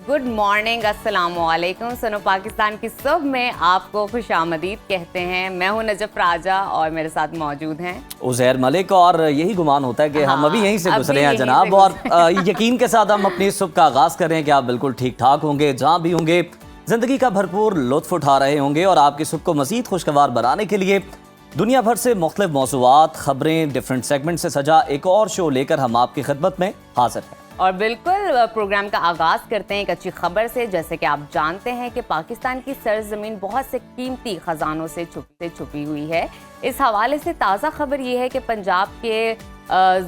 Good morning, अस्सलाम वालेकुम। सुनो पाकिस्तान की सब में आपको खुशामदीद कहते हैं। मैं हूं नजफ राजा और मेरे साथ मौजूद हैं उज़ैर मलिक। और यही गुमान होता है कि हम अभी यहीं से गुजरे हैं जनाब, और यकीन के साथ हम अपनी सुबह का आगाज़ कर रहे हैं कि आप बिल्कुल ठीक ठाक होंगे, जहाँ भी होंगे ज़िंदगी का भरपूर लुत्फ़ उठा रहे होंगे। और आपकी सुबह को मज़ीद खुशगवार बनाने के लिए दुनिया भर से मुख्तलिफ मौज़ूआत, ख़बरें, डिफरेंट सेगमेंट से सजा एक और शो लेकर हम आपकी खिदमत में हाजिर हैं। और बिल्कुल प्रोग्राम का आगाज़ करते हैं एक अच्छी खबर से। जैसे कि आप जानते हैं कि पाकिस्तान की सरजमीन बहुत से कीमती ख़जानों से छुपी हुई है। इस हवाले से ताज़ा खबर ये है कि पंजाब के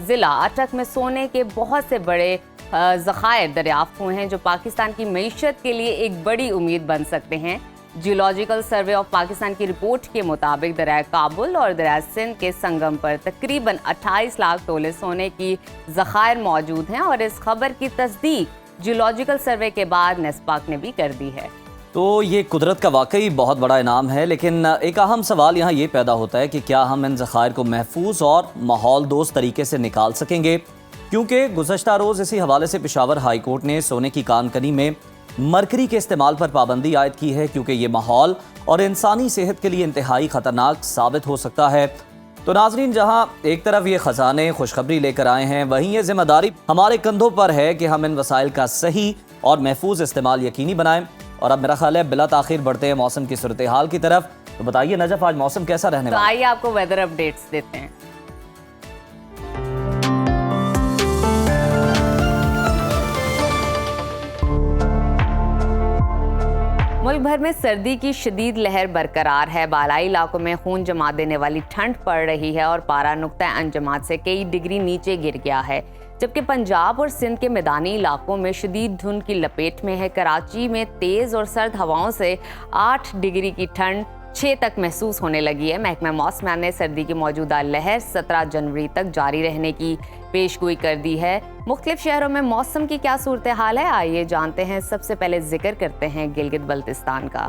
ज़िला अटक में सोने के बहुत से बड़े ज़खायर दरियाफ्त हुए हैं, जो पाकिस्तान की मईशत के लिए एक बड़ी उम्मीद बन सकते हैं। जियोलॉजिकल सर्वे ऑफ पाकिस्तान की रिपोर्ट के मुताबिक दरिया काबुल और दरिया सिंध के संगम पर तकरीबन 28 लाख तोले सोने की ज़खायर मौजूद हैं। और इस खबर की तस्दीक जियोलॉजिकल सर्वे के बाद नेस्पाक ने भी कर दी है। तो ये कुदरत का वाकई बहुत बड़ा इनाम है, लेकिन एक अहम सवाल यहाँ ये पैदा होता है कि क्या हम इन ज़खायर को महफूज और माहौल दोस्त तरीके से निकाल सकेंगे, क्योंकि गुज़श्ता रोज़ इसी हवाले से पेशावर हाई कोर्ट ने सोने की कानकनी में मरकरी के इस्तेमाल पर पाबंदी आयद की है, क्योंकि ये माहौल और इंसानी सेहत के लिए इंतहाई ख़तरनाक साबित हो सकता है। तो नाज़रीन, जहाँ एक तरफ ये ख़जाने खुशखबरी लेकर आए हैं, वहीं ये जिम्मेदारी हमारे कंधों पर है कि हम इन वसाइल का सही और महफूज इस्तेमाल यकीनी बनाएं। और अब मेरा ख्याल है बिला ताखिर बढ़ते हैं मौसम की सूरत हाल की तरफ। तो बताइए नजफ, आज मौसम कैसा रहने वाला है? आइए आपको वेदर अपडेट्स देते हैं। मुल्क भर में सर्दी की शदीद लहर बरकरार है। बालाई इलाकों में खून जमा देने वाली ठंड पड़ रही है और पारा नुक्ता अंजमात से कई डिग्री नीचे गिर गया है, जबकि पंजाब और सिंध के मैदानी इलाकों में शदीद धुंध की लपेट में है। कराची में तेज़ और सर्द हवाओं से 8 डिग्री की ठंड 6 तक महसूस होने लगी है। महकमा मौसम ने सर्दी की मौजूदा लहर 17 जनवरी तक जारी रहने की पेशगोई कर दी है। मुख्तलिफ शहरों में मौसम की क्या सूरत हाल है, आइए जानते हैं। सबसे पहले जिक्र करते हैं गिलगित बल्तिस्तान का,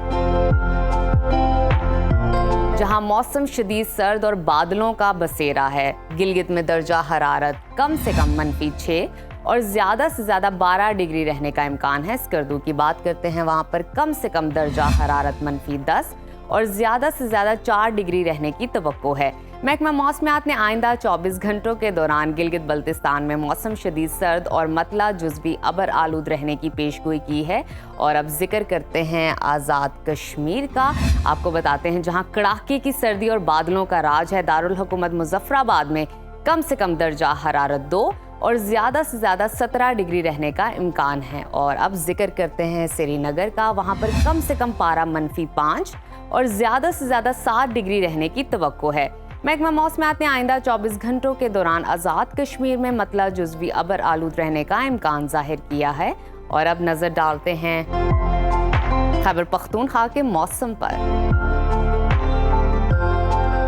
जहां मौसम शदीद सर्द और बादलों का बसेरा है। गिलगित में दर्जा हरारत कम से कम -6 और ज़्यादा से ज़्यादा 12 डिग्री रहने का इम्कान है। स्कर्दू की बात करते हैं, वहाँ पर कम से कम दर्जा हरारत -10 और ज़्यादा से ज़्यादा 4 डिग्री रहने की तवक्को है। महकमा मौसमियात ने आइंदा 24 घंटों के दौरान गिलगित बल्तिस्तान में मौसम शदीद सर्द और मतला जुज़वी अबर आलूद रहने की पेशगोई की है। और अब जिक्र करते हैं आज़ाद कश्मीर का। आपको बताते हैं, जहां कड़ाके की सर्दी और बादलों का राज है। दारुल हुकूमत मुजफ्फराबाद में कम से कम दर्जा हरारत 2 और ज़्यादा से ज़्यादा 17 डिग्री रहने का इम्कान है। और अब जिक्र करते हैं श्रीनगर का। वहाँ पर कम से कम पारा -5 और ज़्यादा से ज़्यादा 7 डिग्री रहने की तवक्को है। महकमा मौसमियात ने आइंदा 24 घंटों के दौरान आज़ाद कश्मीर में मतला जुज़वी अबर आलूद रहने का इम्कान जाहिर किया है। और अब नज़र डालते हैं खैबर पख्तूनख्वा के मौसम पर,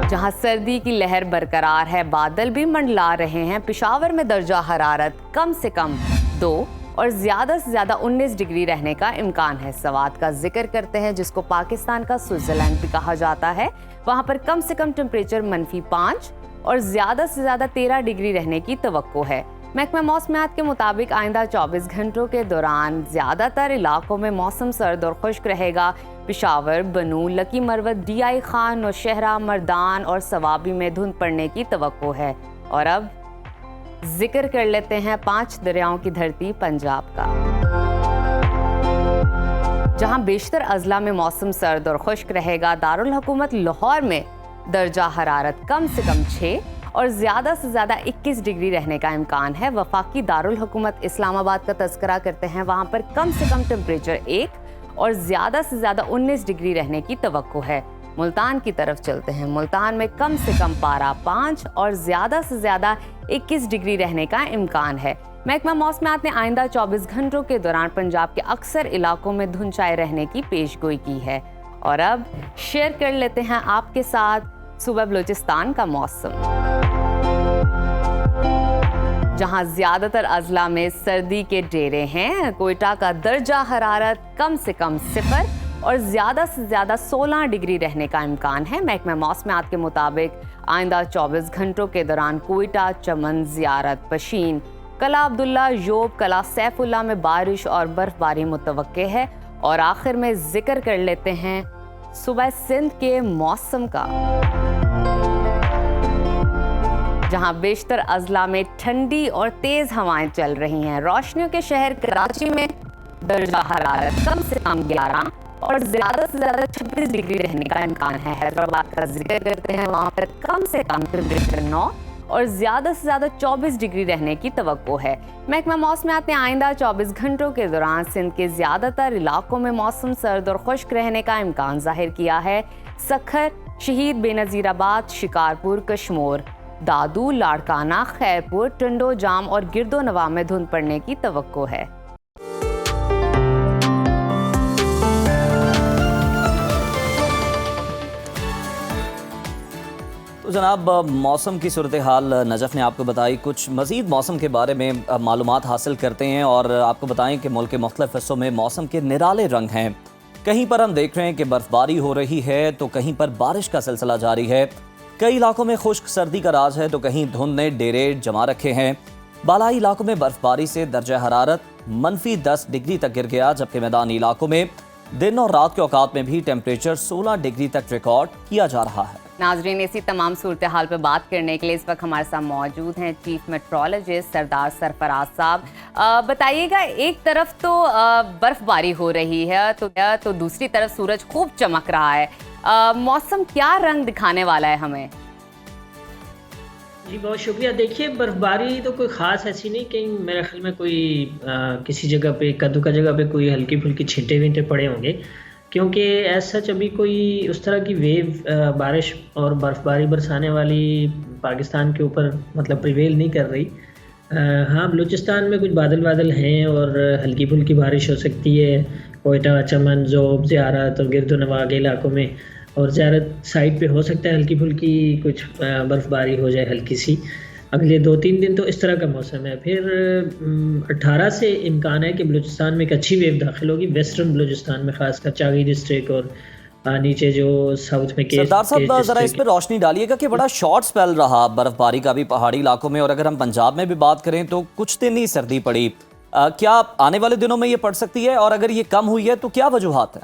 जहां सर्दी की लहर बरकरार है, बादल भी मंडला रहे हैं। पेशावर में दर्जा हरारत कम से कम 2 और ज़्यादा से ज़्यादा 19 डिग्री रहने का इम्कान है। सवात का जिक्र करते हैं, जिसको पाकिस्तान का स्विट्ज़रलैंड भी कहा जाता है। वहाँ पर कम से कम टेम्परेचर -5 और ज़्यादा से ज़्यादा 13 डिग्री रहने की तवक्को है। महकमा मौसमियात के मुताबिक आइंदा 24 घंटों के दौरान ज़्यादातर इलाकों में मौसम सर्द और खुश्क रहेगा। पेशावर, बनू, लकी मरवत, DI खान, नौशहरा, मर्दान और सवाबी में धुंध पड़ने की तवक्को है। और अब जिक्र कर लेते हैं 5 दरियाओं की धरती पंजाब का, जहां बेशतर अजला में मौसम सर्द और खुश्क रहेगा। दारुल हुकूमत लाहौर में दर्जा हरारत कम से कम 6 और ज़्यादा से ज़्यादा 21 डिग्री रहने का इम्कान है। वफाकी दारुल हुकूमत इस्लामाबाद का तज़किरा करते हैं, वहाँ पर कम से कम टेम्परेचर 1 और ज़्यादा से ज़्यादा 19 डिग्री रहने की तवक्को है। मुल्तान की तरफ चलते हैं, मुल्तान में कम से कम पारा 5 और ज़्यादा से ज़्यादा 21 डिग्री रहने का इम्कान है। महकमा मौसमियात ने आइंदा 24 घंटों के दौरान पंजाब के अक्सर इलाकों में धुंध छाए रहने की पेशगोई की है। और अब शेयर कर लेते हैं आपके साथ सूबा बलूचिस्तान का मौसम, जहां ज़्यादातर अजला में सर्दी के डेरे हैं। कोयटा का दर्जा हरारत कम से कम 0 और ज़्यादा से ज़्यादा 16 डिग्री रहने का इम्कान है। महकमा मौसमियात के मुताबिक आइंदा 24 घंटों के दौरान कोयटा, चमन, ज़ियारत, पशीन, कला अब्दुल्ला, योब, कला सैफुल्ला में बारिश और बर्फबारी मुतवक्के है। और आखिर में जिक्र कर लेते हैं सुबह सिंध के मौसम का, जहां बेशतर अजला में ठंडी और तेज हवाएं चल रही हैं। रोशनियों के शहर कराची में दर्जा हरारत कम से कम 11 और ज्यादा से ज्यादा 26 डिग्री रहने का इम्कान है। हैदराबाद का जिक्र करते हैं, वहां पर कम से कम टेम्परेचर 9 और ज्यादा से ज्यादा 24 डिग्री रहने की तवक्को है। महकमा मौसमियात ने आइंदा 24 घंटों के दौरान सिंध के ज्यादातर इलाकों में मौसम सर्द और खुश्क रहने का इम्कान जाहिर किया है। सखर, शहीद बेनज़ीराबाद, शिकारपुर, कशमोर, दादू, लाड़काना, खैरपुर, टंडो जाम और गिरदो नवा में धुंध पड़ने की तवक्को है। तो जनाब, मौसम की सूरत हाल नजफ़ ने आपको बताई। कुछ मज़ीद मौसम के बारे में मालूमात हासिल करते हैं और आपको बताएं कि मुल्क के मुख्तलिफ हिस्सों में मौसम के निराले रंग हैं। कहीं पर हम देख रहे हैं कि बर्फ़बारी हो रही है तो कहीं पर बारिश का सिलसिला जारी है। कई इलाकों में खुश्क सर्दी का राज है तो कहीं धुंध ने डेरे जमा रखे हैं। बालाई इलाकों में बर्फबारी से दर्जा हरारत -10 डिग्री तक गिर गया, जबकि मैदानी इलाकों में दिन और रात के औकात में भी टेम्परेचर 16 डिग्री तक रिकॉर्ड किया जा रहा है। नाजरीन, इसी तमाम सूरत हाल पर बात करने के लिए इस वक्त हमारे साथ मौजूद हैं चीफ मेट्रोलॉजिस्ट सरदार सरफराज साहब। बताइएगा, एक तरफ तो बर्फबारी हो रही है तो दूसरी तरफ सूरज खूब चमक रहा है। मौसम क्या रंग दिखाने वाला है हमें? जी बहुत शुक्रिया। देखिए, बर्फबारी तो कोई ख़ास ऐसी नहीं, कहीं मेरे ख्याल में कोई किसी जगह पे कद्दू का जगह पे कोई हल्की फुल्की छींटे वींटे पड़े होंगे, क्योंकि ऐसा सच अभी कोई उस तरह की वेव बारिश और बर्फबारी बरसाने वाली पाकिस्तान के ऊपर मतलब प्रिवेल नहीं कर रही। हाँ, बलूचिस्तान में कुछ बादल हैं और हल्की फुल्की बारिश हो सकती है। कोयटा, चमन, जोब, ज़ियारत और गिरदोनवा के इलाकों में और ज़ियारत साइड पे हो सकता है हल्की फुल्की कुछ बर्फ़बारी हो जाए हल्की सी। अगले 2-3 दिन तो इस तरह का मौसम है। फिर 18 से इम्कान है कि बलूचिस्तान में एक अच्छी वेव दाखिल होगी, वेस्टर्न बलूचिस्तान में खासकर चागी डिस्ट्रिक्ट और नीचे जो साउथ में सरदार साहब जरा इस पर रोशनी डालिएगा कि बड़ा शॉर्ट स्पेल रहा बर्फबारी का भी पहाड़ी इलाकों में, और अगर हम पंजाब में भी बात करें तो कुछ दिन ही सर्दी पड़ी। क्या आने वाले दिनों में ये पड़ सकती है, और अगर ये कम हुई है तो क्या वजूहात है?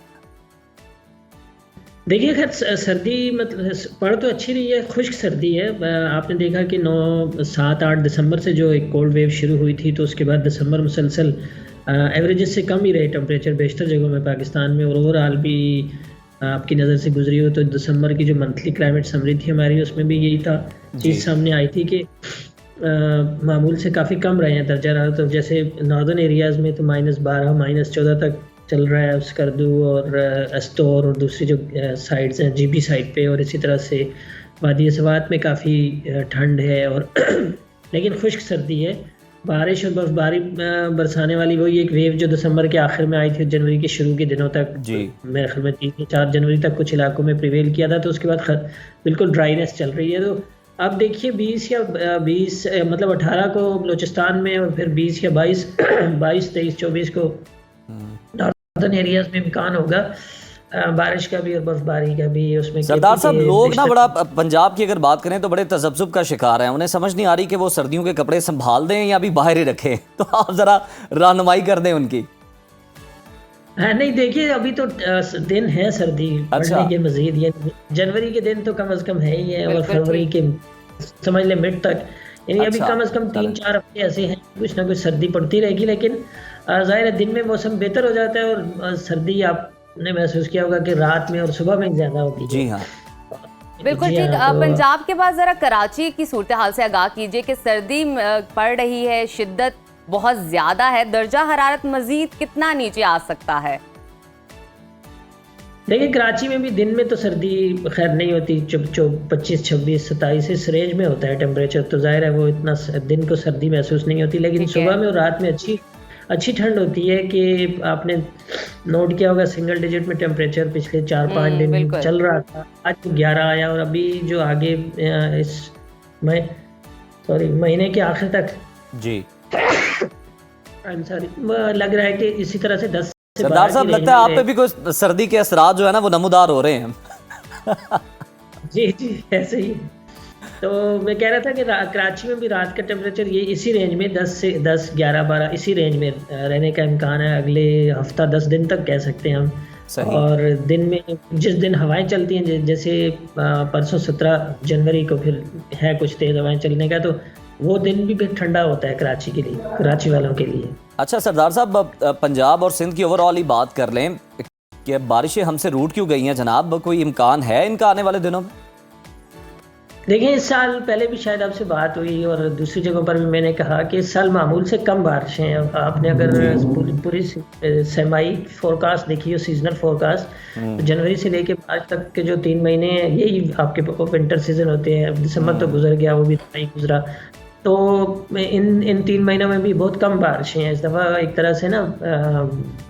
देखिए, खैर सर्दी मतलब पड़ तो अच्छी रही है, खुश्क सर्दी है। आपने देखा कि 9, 7, 8 दिसंबर से जो एक कोल्ड वेव शुरू हुई थी, तो उसके बाद दिसंबर मुसलसल एवरेजेस से कम ही रहे टेम्परेचर बेशतर जगहों में पाकिस्तान में। और ओवरऑल भी आपकी नज़र से गुजरी हो तो दिसंबर की जो मंथली क्लाइमेट समरी थी हमारी, उसमें भी यही था चीज़ सामने आई थी कि मामूल से काफ़ी कम रहे हैं दर्जा रहा। तो जैसे नॉर्दर्न एरियाज़ में तो -12, -14 तक चल रहा है स्कर्दू और अस्तौर और दूसरी जो साइड्स हैं जीबी साइड पे, और इसी तरह से वादी सवात में काफ़ी ठंड है और लेकिन खुश्क सर्दी है। बारिश और बर्फबारी बरसाने वाली वही एक वेव जो दिसंबर के आखिर में आई थी, जनवरी के शुरू के दिनों तक मेरे ख्याल में 3-4 जनवरी तक कुछ इलाकों में प्रिवेल किया था। तो उसके बाद बिल्कुल ड्राइनेस चल रही है। तो अब देखिए 20 मतलब 18 को बलूचिस्तान में और फिर 20 या 22, 23, 24 को नॉर्दर्न एरियाज में इम्कान होगा बारिश का भी और बर्फबारी का भी। उसमें सरदार साहब, लोग ना बड़ा पंजाब की अगर बात करें तो बड़े तजब्जुब का शिकार हैं। उन्हें समझ नहीं आ रही कि वो सर्दियों के कपड़े संभाल दें या अभी बाहर ही रखें। तो आप जरा रहनुमाई कर दें उनकी। हाँ, नहीं देखिए, अभी तो दिन है सर्दी बढ़ने के मजीद, ये जनवरी के दिन तो कम से कम है ही है, और फरवरी के समझ लें मिड तक, यानी अभी कम से कम 3-4 हफ्ते ऐसे हैं कुछ ना कुछ सर्दी पड़ती रहेगी। लेकिन जाहिर है दिन में मौसम बेहतर हो जाता है और सर्दी आपने महसूस किया होगा कि रात में और सुबह में ज़्यादा होती है। जी हाँ, बिल्कुल ठीक। पंजाब के बाद जरा कराची की सूरत हाल से आगाह कीजिए कि सर्दी पड़ रही है, शिद्दत बहुत ज्यादा है, दर्जा हरारत मजीद कितना नीचे आ सकता है? देखिए, कराची में भी दिन में तो सर्दी खैर नहीं होती, 25, 26, 27 इस रेंज में होता है टेम्परेचर, तो जाहिर है वो इतना दिन को सर्दी महसूस नहीं होती। लेकिन सुबह में और रात में अच्छी ठंड होती है कि आपने नोट किया होगा सिंगल डिजिट में टेम्परेचर पिछले 4-5 दिन चल रहा था। आज 11 आया और अभी जो आगे इस महीने के आखिर तक जी लग रहा है कि इसी तरह से 10 सरदार साहब, लगता है आप पे भी कुछ सर्दी के असरात जो है ना वो नमूदार हो रहे हैं। जी ऐसे ही। तो मैं कह रहा था कि कराची में भी रात का टेम्परेचर ये इसी रेंज में 10 से 10 11 12 इसी रेंज में रहने का इम्कान है अगले हफ्ता 10 दिन तक कह सकते हैं हम। सही। और दिन में जिस दिन हवाएं चलती हैं जैसे परसों 17 जनवरी को फिर है कुछ तेज़ हवाएं चलने का, तो वो दिन भी फिर ठंडा होता है कराची के लिए, कराची वालों के लिए। अच्छा सरदार साहब, अब पंजाब और सिंध की ओवरऑल ही बात कर लें कि बारिशें हमसे रूट क्यों गई हैं जनाब, कोई इम्कान है इनका आने वाले दिनों में? देखिए, इस साल पहले भी शायद आपसे बात हुई और दूसरी जगहों पर भी मैंने कहा कि इस साल मामूल से कम बारिशें हैं। आपने अगर पूरी सेमाई फोरकास्ट देखी हो, सीजनल फोरकास्ट, तो जनवरी से लेके मार्च तक के जो 3 महीने हैं यही आपके विंटर सीजन होते हैं। दिसंबर तो गुजर गया, वो भी नहीं गुजरा। तो इन 3 महीनों में भी बहुत कम बारिशें हैं। इस दफ़ा एक तरह से ना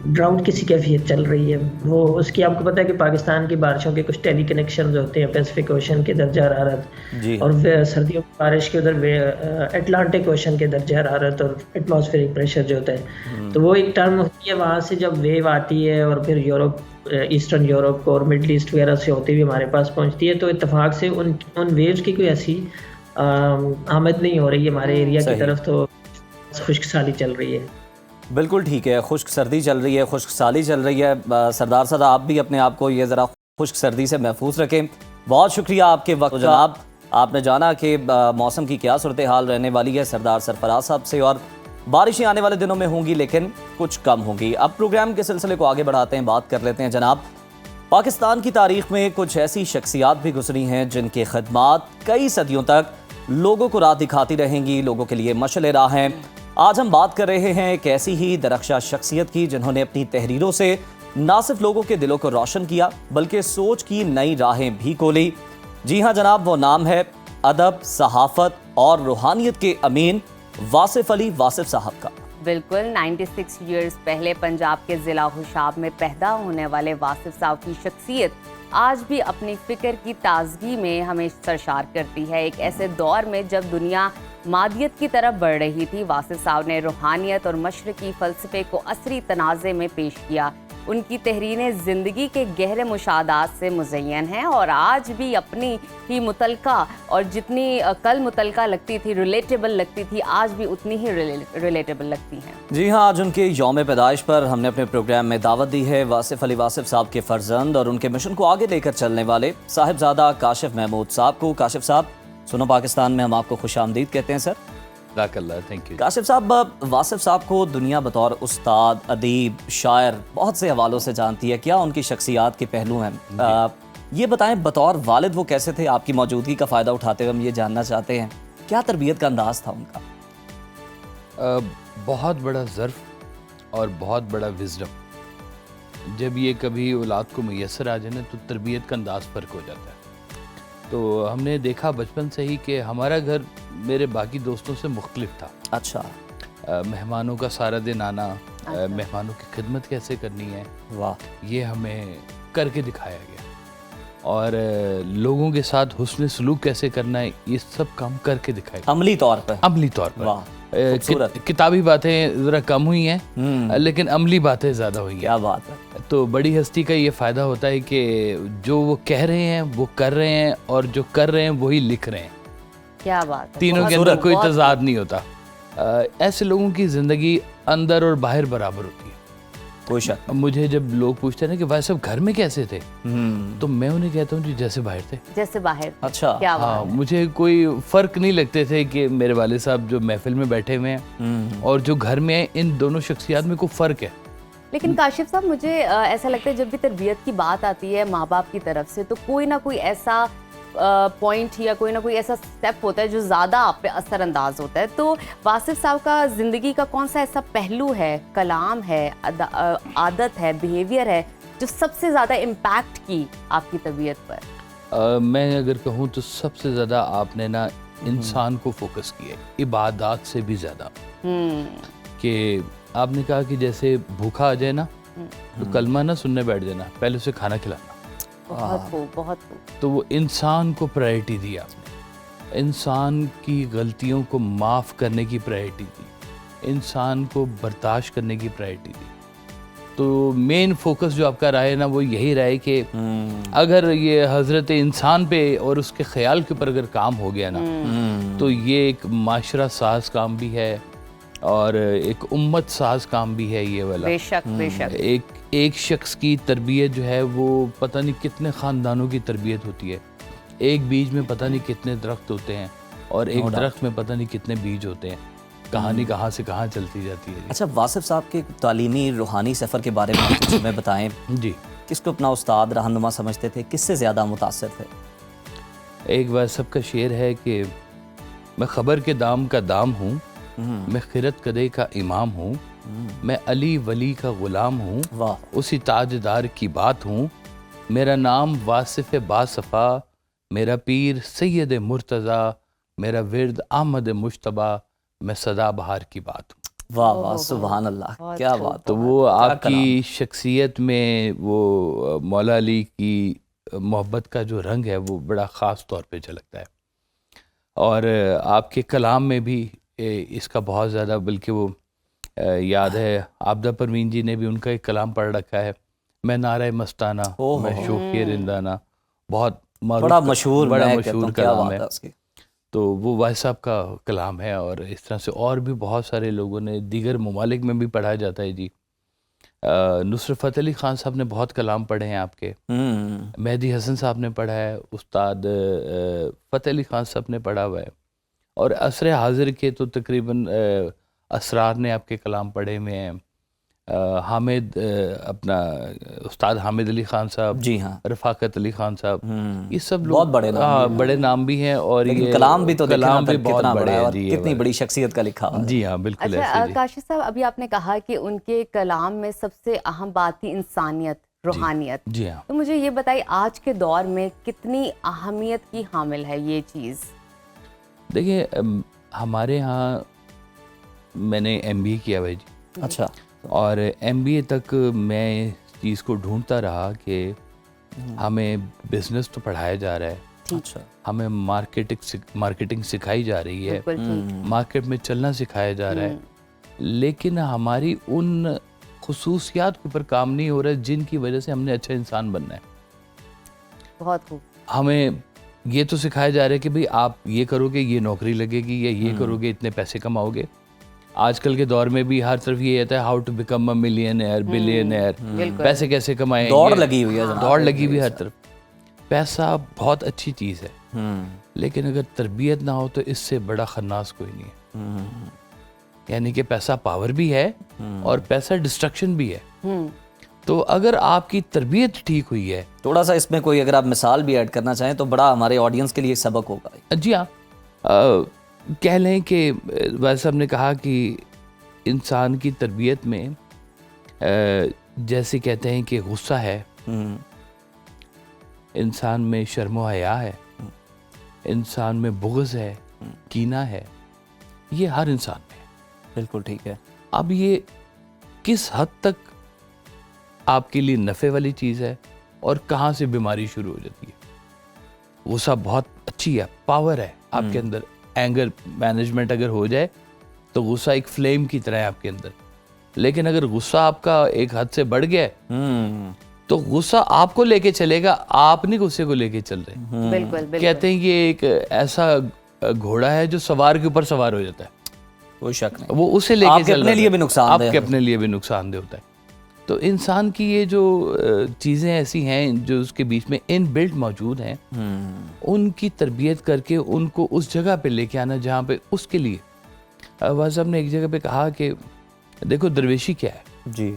ड्राउट की सी कैफियत चल रही है। वो उसकी आपको पता है कि पाकिस्तान की बारिशों के कुछ टेली कनेक्शन होते हैं पैसिफिक ओशन के दर्जा हरारत और सर्दियों की बारिश के उधर अटलांटिक ओशन के दर्जा हरारत और एटमॉस्फेरिक प्रेशर जो होता है, तो वो एक टर्म होती है। वहाँ से जब वेव आती है और फिर यूरोप, ईस्टर्न यूरोप को और मिडल ईस्ट वगैरह से होती हुई हमारे पास पहुँचती है, तो इत्तेफाक से उन वेव्स की कोई ऐसी आमद नहीं हो रही है हमारे एरिया की तरफ, तो खुश्क साली चल रही है। बिल्कुल ठीक है, खुश्क सर्दी चल रही है, खुश्क साली चल रही है। सरदार साहब, आप भी अपने आप को ये ज़रा खुश्क सर्दी से महफूज रखें। बहुत शुक्रिया आपके वक्त जनाब। आपने जाना कि मौसम की क्या सूरत हाल रहने वाली है सरदार सरफराज साहब से, और बारिशें आने वाले दिनों में होंगी लेकिन कुछ कम होंगी। अब प्रोग्राम के सिलसिले को आगे बढ़ाते हैं, बात कर लेते हैं जनाब। पाकिस्तान की तारीख में कुछ ऐसी शख्सियात भी गुजरी हैं जिनके खदमात कई सदियों तक लोगों को राह दिखाती रहेंगी, लोगों के लिए मशअल राह हैं। आज हम बात कर रहे हैं एक ऐसी ही दरख्शा शख्सियत की जिन्होंने अपनी तहरीरों से ना सिर्फ लोगों के दिलों को रोशन किया बल्कि सोच की नई राहें भी खोली। जी हाँ जनाब, वो नाम है अदब, सहाफत और रूहानियत के अमीन वासिफ अली वासिफ साहब का। बिल्कुल, 96 ईयर्स पहले पंजाब के ज़िला हुशाब में पैदा होने वाले वासिफ साहब की शख्सियत आज भी अपनी फ़िक्र की ताजगी में हमें सरशार करती है। एक ऐसे दौर में जब दुनिया मादियत की तरफ बढ़ रही थी, वासिफ साहब ने रूहानियत और मशरकी फ़लसफ़े को असरी तनाज़े में पेश किया। उनकी तहरीरें ज़िंदगी के गहरे मुशाहदात से मुज़य्यन हैं और आज भी अपनी ही मुतलका, और जितनी कल मुतलका लगती थी, रिलेटेबल लगती थी, आज भी उतनी ही रिलेटेबल लगती हैं। जी हाँ, आज उनके यौम पैदाइश पर हमने अपने प्रोग्राम में दावत दी है वासिफ अली वासिफ साहब के फर्जंद और उनके मिशन को आगे लेकर चलने वाले साहिबजादा काशिफ महमूद साहब को। काशिफ साहब, सुनो पाकिस्तान में हम आपको खुशामदीद कहते हैं सर। Thank you. काशिफ साहब, वासिफ साहब को दुनिया बतौर उस्ताद, अदीब, शायर बहुत से हवालों से जानती है। क्या उनकी शख्सियात के पहलू हैं? ये बताएं, बतौर वालिद वो कैसे थे? आपकी मौजूदगी का फ़ायदा उठाते हुए हम ये जानना चाहते हैं, क्या तरबियत का अंदाज़ था उनका? बहुत बड़ा ज़र्फ़ और बहुत बड़ा विज़डम जब ये कभी औलाद को मैसर आ जाए ना, तो तरबियत का अंदाज़ फ़र्क हो जाता है। तो हमने देखा बचपन से ही कि हमारा घर मेरे बाकी दोस्तों से मुख्तलिफ था। अच्छा। मेहमानों का सारा दिन आना, मेहमानों की खिदमत कैसे करनी है, वाह, ये हमें करके दिखाया गया। और लोगों के साथ हुस्न सलूक कैसे करना है, ये सब काम करके दिखाया गया अमली तौर पर। वाह, किताबी बातें ज़रा कम हुई हैं लेकिन अमली बातें ज़्यादा हुई हैं। क्या बात है। तो बड़ी हस्ती का ये फ़ायदा होता है कि जो वो कह रहे हैं वो कर रहे हैं और जो कर रहे हैं वही लिख रहे हैं। क्या बात है। तीनों के अंदर कोई तज़ाद नहीं होता। ऐसे लोगों की ज़िंदगी अंदर और बाहर बराबर होती है, कोई शक। मुझे जब लोग पूछते हैं ना कि भाई साहब घर में कैसे थे, तो मैं उन्हें कहता हूँ जी जैसे बाहर थे। जैसे बाहर। अच्छा। क्या हाँ, मुझे कोई फ़र्क नहीं लगते थे कि मेरे वाले साहब जो महफिल में बैठे हुए हैं और जो घर में हैं, इन दोनों शख्सियात में कोई फ़र्क है। लेकिन काशिफ साहब, मुझे ऐसा लगता है जब भी तरबियत की बात आती है माँ बाप की तरफ से, तो कोई ना कोई ऐसा पॉइंट या कोई ना कोई ऐसा स्टेप होता है जो ज़्यादा आप पे असरअंदाज होता है। तो वासिफ साहब का ज़िंदगी का कौन सा ऐसा पहलू है, कलाम है, आदत है, बिहेवियर है, जो सबसे ज़्यादा इम्पैक्ट की आपकी तबीयत पर? मैं अगर कहूँ तो सबसे ज़्यादा आपने ना इंसान को फोकस किया, इबादत से भी ज़्यादा। कि आपने कहा कि जैसे भूखा आ जाए ना, तो कलमा ना सुनने बैठ जाना, पहले उसे खाना खिलाना। बहुत खूब, बहुत खूब। तो वो इंसान को प्रायोरिटी दी आपने, इंसान की गलतियों को माफ़ करने की प्रायोरिटी दी, इंसान को बर्दाश्त करने की प्रायोरिटी दी। तो मेन फोकस जो आपका रहा है ना वो यही रहा है कि अगर ये हज़रत इंसान पे और उसके ख्याल के ऊपर अगर काम हो गया ना तो ये एक माशरा साज काम भी है और एक उम्मत साज काम भी है ये वाला। बेशक बेशक। एक शख्स की तरबियत जो है वो पता नहीं कितने ख़ानदानों की तरबियत होती है। एक बीज में पता नहीं कितने दरख्त होते हैं और एक दरख्त में पता नहीं कितने बीज होते हैं। कहानी कहाँ से कहाँ चलती जाती है। अच्छा, वासिफ साहब के तालीमी रूहानी सफ़र के बारे में आप कुछ हमें बताएं। जी, किसको अपना उस्ताद रहनुमा समझते थे, किससे ज़्यादा मुतासर थे? एक बार सबका शेर है कि मैं ख़बर के दाम का दाम हूँ, मैं खिरत कदे का इमाम हूँ, मैं अली वली का ग़ुलाम हूँ, वाह। उसी ताजदार की बात हूँ, मेरा नाम वासिफ बासफ़ा, मेरा पीर सैयद मुर्तज़ा, मेरा विर्द अहमद मुश्तबा, मैं सदा बहार की बात हूँ। वाह वाह, सुभान अल्लाह, क्या बात। तो वो आपकी शख्सियत में वो मौला अली की मोहब्बत का जो रंग है वो बड़ा ख़ास तौर पे झलकता है और आपके कलाम में भी इसका बहुत ज़्यादा, बल्कि वो याद है आबदा परवीन जी ने भी उनका एक कलाम पढ़ रखा है, मैं नारा मस्ताना, मैं शौक़े रिंदाना, बहुत बड़ा मशहूर कलाम है। तो वो भाई साहब का कलाम है और इस तरह से और भी बहुत सारे लोगों ने दीगर ममालिक में भी पढ़ाया जाता है जी। नुसरत फ़तेह अली ख़ान साहब ने बहुत कलाम पढ़े हैं आपके, मेहदी हसन साहब ने पढ़ा है, उस्ताद फ़तेह अली ख़ान साहब ने पढ़ा हुआ है और असर हाजिर के तो तकरीबन असरार ने आपके कलाम पढ़े हुए हैं। हामिद अपना उस्ताद हामिद अली ख़ान साहब, जी हाँ, रफ़ाकत अली ख़ान साहब, ये सब लोग बहुत बड़े नाम, बड़े नाम भी हैं और ये कलाम भी तो कलाम भी बहुत बड़े हैं जी, कितनी बड़ी शख्सियत का लिखा है। जी हाँ, बिल्कुल अच्छा, ऐसे जी। काशिफ साहब, अभी आपने कहा कि उनके कलाम में सबसे अहम बात थी इंसानियत, रूहानियत। जी हाँ। तो मुझे ये बताइए आज के दौर में कितनी अहमियत की हामिल है ये चीज़? देखिए, हमारे यहाँ मैंने MBA किया हुआ है जी। अच्छा। और MBA तक मैं इस चीज़ को ढूंढता रहा कि हमें बिजनेस तो पढ़ाया जा रहा है, अच्छा, हमें मार्केटिंग सिखाई जा रही है, बिल्कुल ठीक। मार्केट में चलना सिखाया जा रहा है, लेकिन हमारी उन खुसूसियात के ऊपर काम नहीं हो रहा है जिनकी वजह से हमने अच्छा इंसान बनना है। बहुत खूब। हमें ये तो सिखाया जा रहा है कि भाई आप ये करोगे ये नौकरी लगेगी, या ये करोगे इतने पैसे कमाओगे। आजकल के दौर में भी हर तरफ ये आता है how to become a millionaire, billionaire, पैसे कैसे कमाएंगे, दौड़ लगी हुई है, दौड़ लगी हुई हर तरफ। पैसा बहुत अच्छी चीज़ है, लेकिन अगर तरबियत ना हो तो इससे बड़ा खन्नास कोई नहीं है। यानी कि पैसा पावर भी है और पैसा डिस्ट्रक्शन भी है। तो अगर आपकी तरबियत ठीक हुई है, थोड़ा सा इसमें कोई अगर आप मिसाल भी ऐड करना चाहें तो बड़ा हमारे ऑडियंस के लिए सबक होगा। जी हाँ, कह लें कि वैसे साहब ने कहा कि इंसान की तरबियत में जैसे कहते हैं कि गुस्सा है, इंसान में शर्म व हया है, इंसान में बुग़्ज़ है, कीना है, ये हर इंसान में है। बिल्कुल ठीक है। अब ये किस हद तक आपके लिए नफ़े वाली चीज़ है और कहाँ से बीमारी शुरू हो जाती है। गुस्सा बहुत अच्छी है, पावर है आपके अंदर। एंगर मैनेजमेंट अगर हो जाए तो गुस्सा एक फ्लेम की तरह है आपके अंदर, लेकिन अगर गुस्सा आपका एक हद से बढ़ गया तो गुस्सा आपको लेके चलेगा, आप नहीं गुस्से को लेके चल रहे। बिल्कुल बिल्कुल। कहते हैं ये एक ऐसा घोड़ा है जो सवार के ऊपर सवार हो जाता है, कोई शक नहीं, वो उसे लेके आपके चल अपने लिए भी नुकसानदेह आपके अपने लिए भी नुकसानदेह होता है। तो इंसान की ये जो चीज़ें ऐसी हैं जो उसके बीच में इनबिल्ट मौजूद हैं, उनकी तरबियत करके उनको उस जगह पे लेके आना जहाँ पे उसके लिए। वह साहब ने एक जगह पे कहा कि देखो दरवेशी क्या है जी।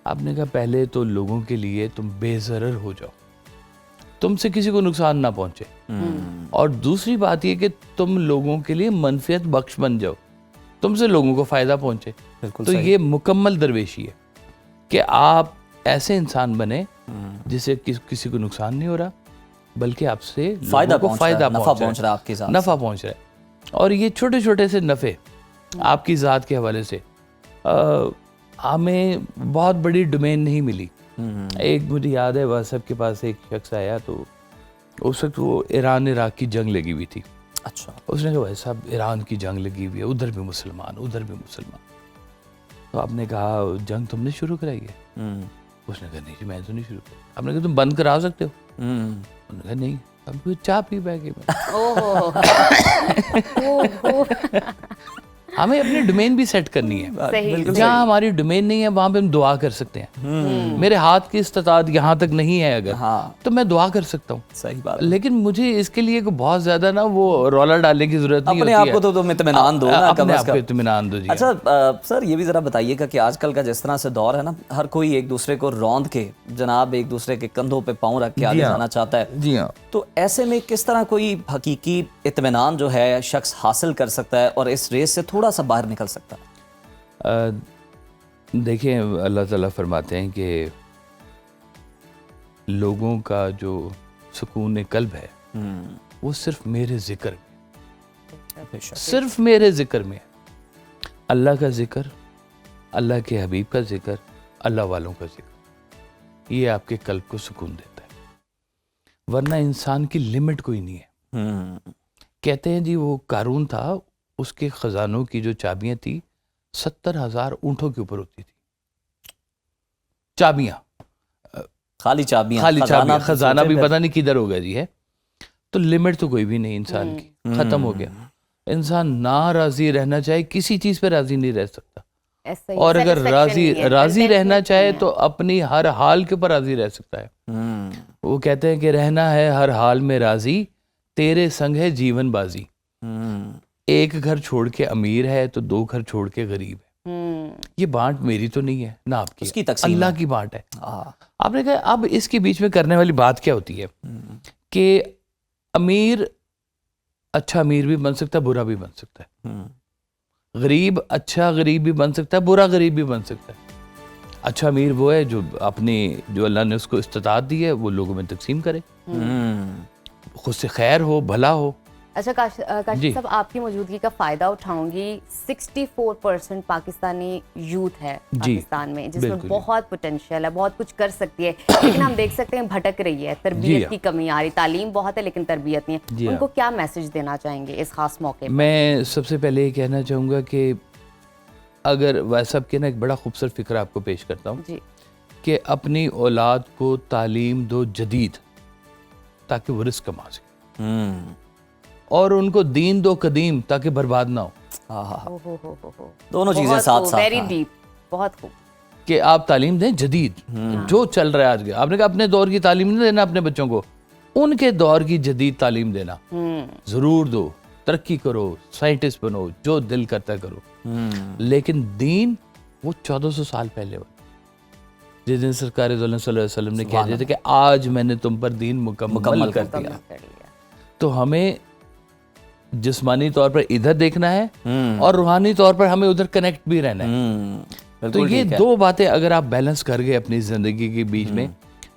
आपने कहा पहले तो लोगों के लिए तुम बेज़रर हो जाओ, तुमसे किसी को नुकसान ना पहुंचे, और दूसरी बात ये कि तुम लोगों के लिए मनफियत बख्श बन जाओ, तुमसे लोगों को फ़ायदा पहुंचे। तो ये मुकम्मल दरवेशी है कि आप ऐसे इंसान बने जिससे किसी को नुकसान नहीं हो रहा, बल्कि आपसे फ़ायदा को फ़ायदा पहुंच रहा है, आपके साथ नफ़ा पहुंच रहा है। और ये छोटे छोटे से नफ़े आपकी ज़ात के हवाले से हमें बहुत बड़ी डोमेन नहीं मिली। एक मुझे याद है वह सब के पास एक शख्स आया, तो उस वक्त वो ईरान इराक की जंग लगी हुई थी। अच्छा। उसने कहा भाई साहब ईरान की जंग लगी हुई है, उधर भी मुसलमान उधर भी मुसलमान। तो आपने कहा जंग तुमने शुरू कराई है? उसने कहा नहीं जी मैं तो नहीं शुरू करी। आपने कहा तुम बंद करा सकते हो? उन्होंने कहा नहीं, अब चाय पी बैठे हमें अपनी डोमेन भी सेट करनी है। सही। जहाँ हमारी डोमेन नहीं है वहां पे हम दुआ कर सकते हैं। मेरे हाथ की इस्तात यहाँ तक नहीं है अगर, हाँ। तो मैं दुआ कर सकता हूँ। सही बात। लेकिन मुझे इसके लिए बहुत ज्यादा ना वो रौला डालने की जरूरत नहीं अपने होती आप को तो तुम इत्मीनान दो ना, अपने कम आप से को कम। इत्मीनान दो जी। अच्छा सर ये भी ज़रा बताइएगा कि आजकल का जिस तरह से दौर है ना, हर कोई एक दूसरे को रौंद के जनाब एक दूसरे के कंधों पे पाँव रख के आगे जाना चाहता है। जी हाँ। तो ऐसे में किस तरह कोई हकीकी इत्मीनान जो है शख्स हासिल कर सकता है और इस रेस से थोड़ा सा बाहर निकल सकता है? देखिए अल्लाह ताला फरमाते हैं कि लोगों का जो सुकून कल्ब है वो सिर्फ मेरे जिक्र में, सिर्फ मेरे जिक्र में। अल्लाह का जिक्र, अल्लाह के हबीब का जिक्र, अल्लाह वालों का जिक्र, ये आपके कल्ब को सुकून देता है। वरना इंसान की लिमिट कोई नहीं है। कहते हैं जी वो कारून था, उसके खजानों की जो चाबियां थी 70,000 ऊंटों के ऊपर होती थी। चाबियां, खाली चाबियां, खजाना भी पता नहीं किधर हो गया जी है। तो लिमिट तो कोई भी नहीं इंसान की, खत्म हो गया। इंसान ना राजी रहना चाहे किसी चीज पे राजी नहीं रह सकता, और अगर राजी रहना चाहे तो अपनी हर हाल के ऊपर राजी रह सकता है। वो कहते हैं कि रहना है हर हाल में राजी, तेरे संग है जीवन बाजी। एक घर छोड़ के अमीर है तो दो घर छोड़ के गरीब है। ये बांट मेरी तो नहीं है ना आपकी, उसकी तकसीम अल्लाह की बांट है। आपने कहा अब इसके बीच में करने वाली बात क्या होती है कि अमीर अच्छा अमीर भी बन सकता है, बुरा भी बन सकता है। गरीब अच्छा गरीब भी बन सकता है, बुरा गरीब भी बन सकता है। अच्छा अमीर वो है जो अपनी जो अल्लाह ने उसको इस्तात दी है वो लोगों में तकसीम करे, खुद से खैर हो, भला हो। अच्छा काशिफ साहब, आपकी मौजूदगी का फ़ायदा उठाऊंगी। 64% पाकिस्तानी यूथ है पाकिस्तान में, जिसमें बहुत पोटेंशियल है, बहुत कुछ कर सकती है, लेकिन हम देख सकते हैं भटक रही है, तरबियत की कमी आ रही। तालीम बहुत है लेकिन तरबियत नहीं है। उनको क्या मैसेज देना चाहेंगे इस खास मौके पर? मैं सबसे पहले ये कहना चाहूँगा कि अगर वैसा के ना एक बड़ा खूबसूरत फिक्र आपको पेश करता हूँ कि अपनी औलाद को तालीम दो जदीद, ताकि वो रिस्क कमा सके, और उनको दीन दो कदीम, ताकि बर्बाद ना हो। दोनों चीजें साथ साथ। वेरी डीप, बहुत खूब। कि आप तालीम दें जदीद, जो चल रहा है आज के। आपने कहा अपने दौर की तालीम नहीं देना अपने बच्चों को, उनके दौर की जदीद तालीम देना जरूर दो। तरक्की करो, साइंटिस्ट बनो, जो दिल करता करो, लेकिन दीन वो 1400 साल पहले वाला, जिस दिन सरकार सल्लल्लाहु अलैहि वसल्लम ने कह दिया था कि आज मैंने तुम पर दीन मुकम्मल कर दिया। तो हमें जिस्मानी तौर पर इधर देखना है और रूहानी तौर पर हमें उधर कनेक्ट भी रहना है। तो ये दो बातें अगर आप बैलेंस कर गए अपनी जिंदगी के बीच में,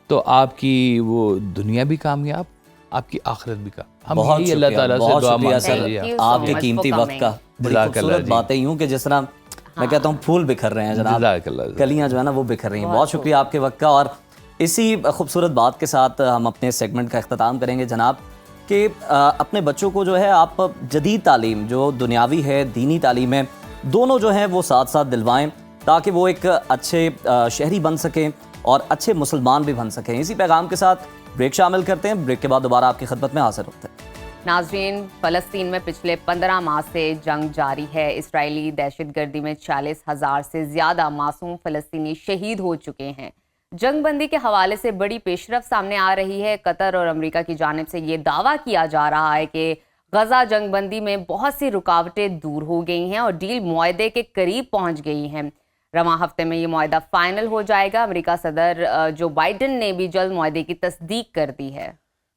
तो आपकी वो दुनिया भी कामयाब, आपकी आखिरत भी कामयाब। हम यही अल्लाह ताला से दुआ मांगते हैं आपके कीमती वक्त का। बड़ी खूबसूरत बातें यूं कि जिस तरह मैं कहता हूँ फूल बिखर रहे हैं जनाब, कलियां जो है ना वो बिखर रही हैं। बहुत शुक्रिया आपके वक्त का। और इसी खूबसूरत बात के साथ हम अपने सेगमेंट का इख्तिताम करेंगे जनाब, कि अपने बच्चों को जो है आप जदीद तालीम जो दुनियावी है, दीनी तालीम है, दोनों जो हैं वो साथ साथ दिलवाएं, ताकि वो एक अच्छे शहरी बन सकें और अच्छे मुसलमान भी बन सकें। इसी पैगाम के साथ ब्रेक शामिल करते हैं। ब्रेक के बाद दोबारा आपकी खिदमत में हाजिर होते हैं। नाज़रीन, फ़लस्तीन में पिछले 15 माह से जंग जारी है। इजरायली दहशतगर्दी में 40,000 से ज़्यादा मासूम फ़लस्तीनी शहीद हो चुके हैं। जंगबंदी के हवाले से बड़ी पेशरफ सामने आ रही है। कतर और अमेरिका की जानिब से ये दावा किया जा रहा है कि गजा जंगबंदी में बहुत सी रुकावटें दूर हो गई हैं और डील मुआहदे के करीब पहुंच गई हैं। रवां हफ्ते में ये मुआहदा फाइनल हो जाएगा। अमेरिका सदर जो बाइडन ने भी जल्द मुआहदे की तस्दीक कर दी है।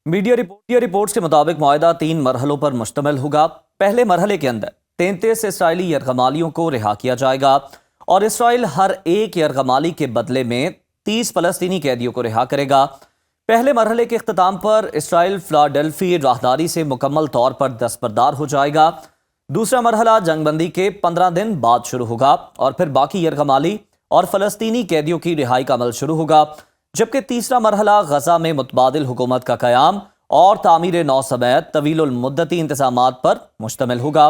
मीडिया रिपोर्ट्स के मुताबिक मुआहदा 3 मरहलों पर मुश्तमिल होगा। पहले मरहले के अंदर 33 इसराइली यरगमालियों को रिहा किया जाएगा और इसराइल हर एक यरगमाली के बदले में 30 फ़लस्तीनी कैदियों को रिहा करेगा। पहले मरहले के इख्तिताम पर इसराइल फिलाडेल्फी राहदारी से मुकम्मल तौर पर दस्तबरदार हो जाएगा। दूसरा मरहला जंगबंदी के 15 दिन बाद शुरू होगा और फिर बाकी यरगमाली और फ़लस्तीनी कैदियों की रिहाई का अमल शुरू होगा, जबकि तीसरा मरहला गजा में मुतबादिल हुकूमत का क़याम और तामीर नौ समेत तवीलुल मुद्दती इंतज़ामात पर मुश्तमिल होगा।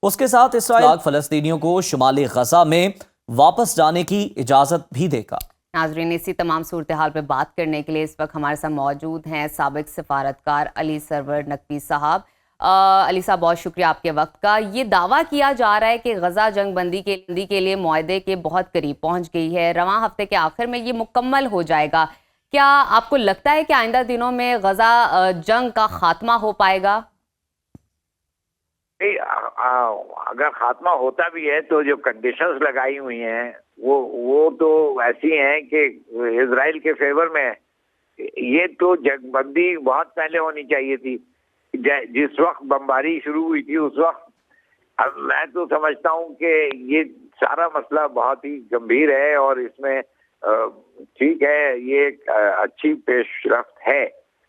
उसके साथ इसराइल फ़लस्तीनियों को शुमाली गजा में वापस जाने की इजाज़त भी देगा। नाजरीन, इसी तमाम सूरत हाल पर बात करने के लिए इस वक्त हमारे साथ मौजूद हैं साबिक सफारतकार अली सरवर नकवी साहब। अली साहब, बहुत शुक्रिया आपके वक्त का। ये दावा किया जा रहा है कि गजा जंग बंदी के लिए मुआहदे के बहुत करीब पहुंच गई है, रवां हफ्ते के आखिर में ये मुकम्मल हो जाएगा। क्या आपको लगता है कि आइंदा दिनों में गजा जंग का खात्मा हो पाएगा? अगर खात्मा होता भी है तो जो कंडीशंस लगाई हुई हैं वो तो ऐसी हैं कि इजराइल के फेवर में है। ये तो जंगबंदी बहुत पहले होनी चाहिए थी। जिस वक्त बमबारी शुरू हुई थी उस वक्त, अब मैं तो समझता हूँ कि ये सारा मसला बहुत ही गंभीर है और इसमें ठीक है, ये एक अच्छी पेशरफ्त है,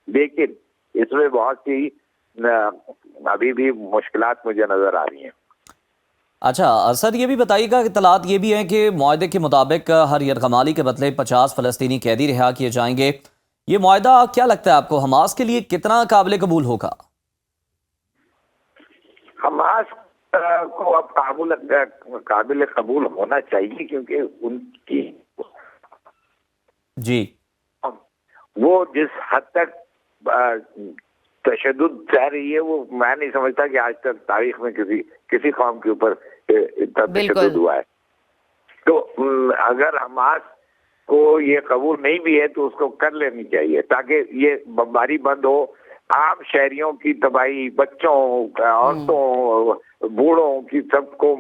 लेकिन इसमें बहुत सी अभी भी मुश्किलात मुझे नजर आ रही हैं। अच्छा सर, ये भी बताइएगा, इत्तलात ये भी हैं कि मुआहदे के मुताबिक हर यरगमाली के बदले 50 फ़लस्तीनी कैदी रिहा किए जाएंगे। ये मुआहदा क्या लगता है आपको हमास के लिए कितना काबिल कबूल होगा? हमास को अब काबिल कबूल होना चाहिए, क्योंकि उनकी जी वो जिस हद तक तशद्दुद सह रही है, वो मैं नहीं समझता कि आज तक तारीख में किसी कौम के ऊपर इतना तशद्दुद हुआ है। तो अगर हमास को ये कबूल नहीं भी है तो उसको कर लेनी चाहिए, ताकि ये बमबारी बंद हो। आम शहरियों की तबाही, बच्चों, औरतों, बूढ़ों की सबको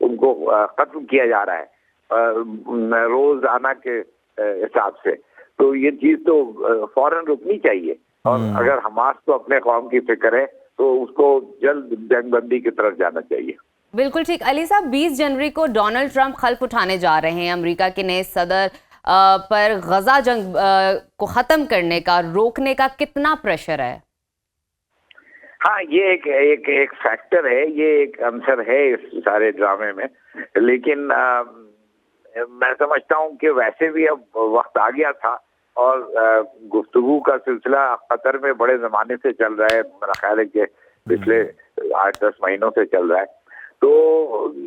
उनको खत्म किया जा रहा है रोजाना के हिसाब से। तो ये चीज तो फौरन रुकनी चाहिए, और अगर हमास को अपने कौम की फिक्र है तो उसको जल्द जंगबंदी की तरफ जाना चाहिए। बिल्कुल ठीक। अली साहब, 20 जनवरी को डोनाल्ड ट्रंप खल्फ उठाने जा रहे हैं। अमेरिका के नए सदर पर गजा जंग को खत्म करने का, रोकने का कितना प्रेशर है? हाँ, ये एक फैक्टर है, ये एक अंसर है इस सारे ड्रामे में। लेकिन मैं समझता हूँ कि वैसे भी अब वक्त आ गया था, और गुफ्तगू का सिलसिला कतर में बड़े जमाने से चल रहा है। मेरा ख्याल है कि पिछले 8-10 महीनों से चल रहा है। तो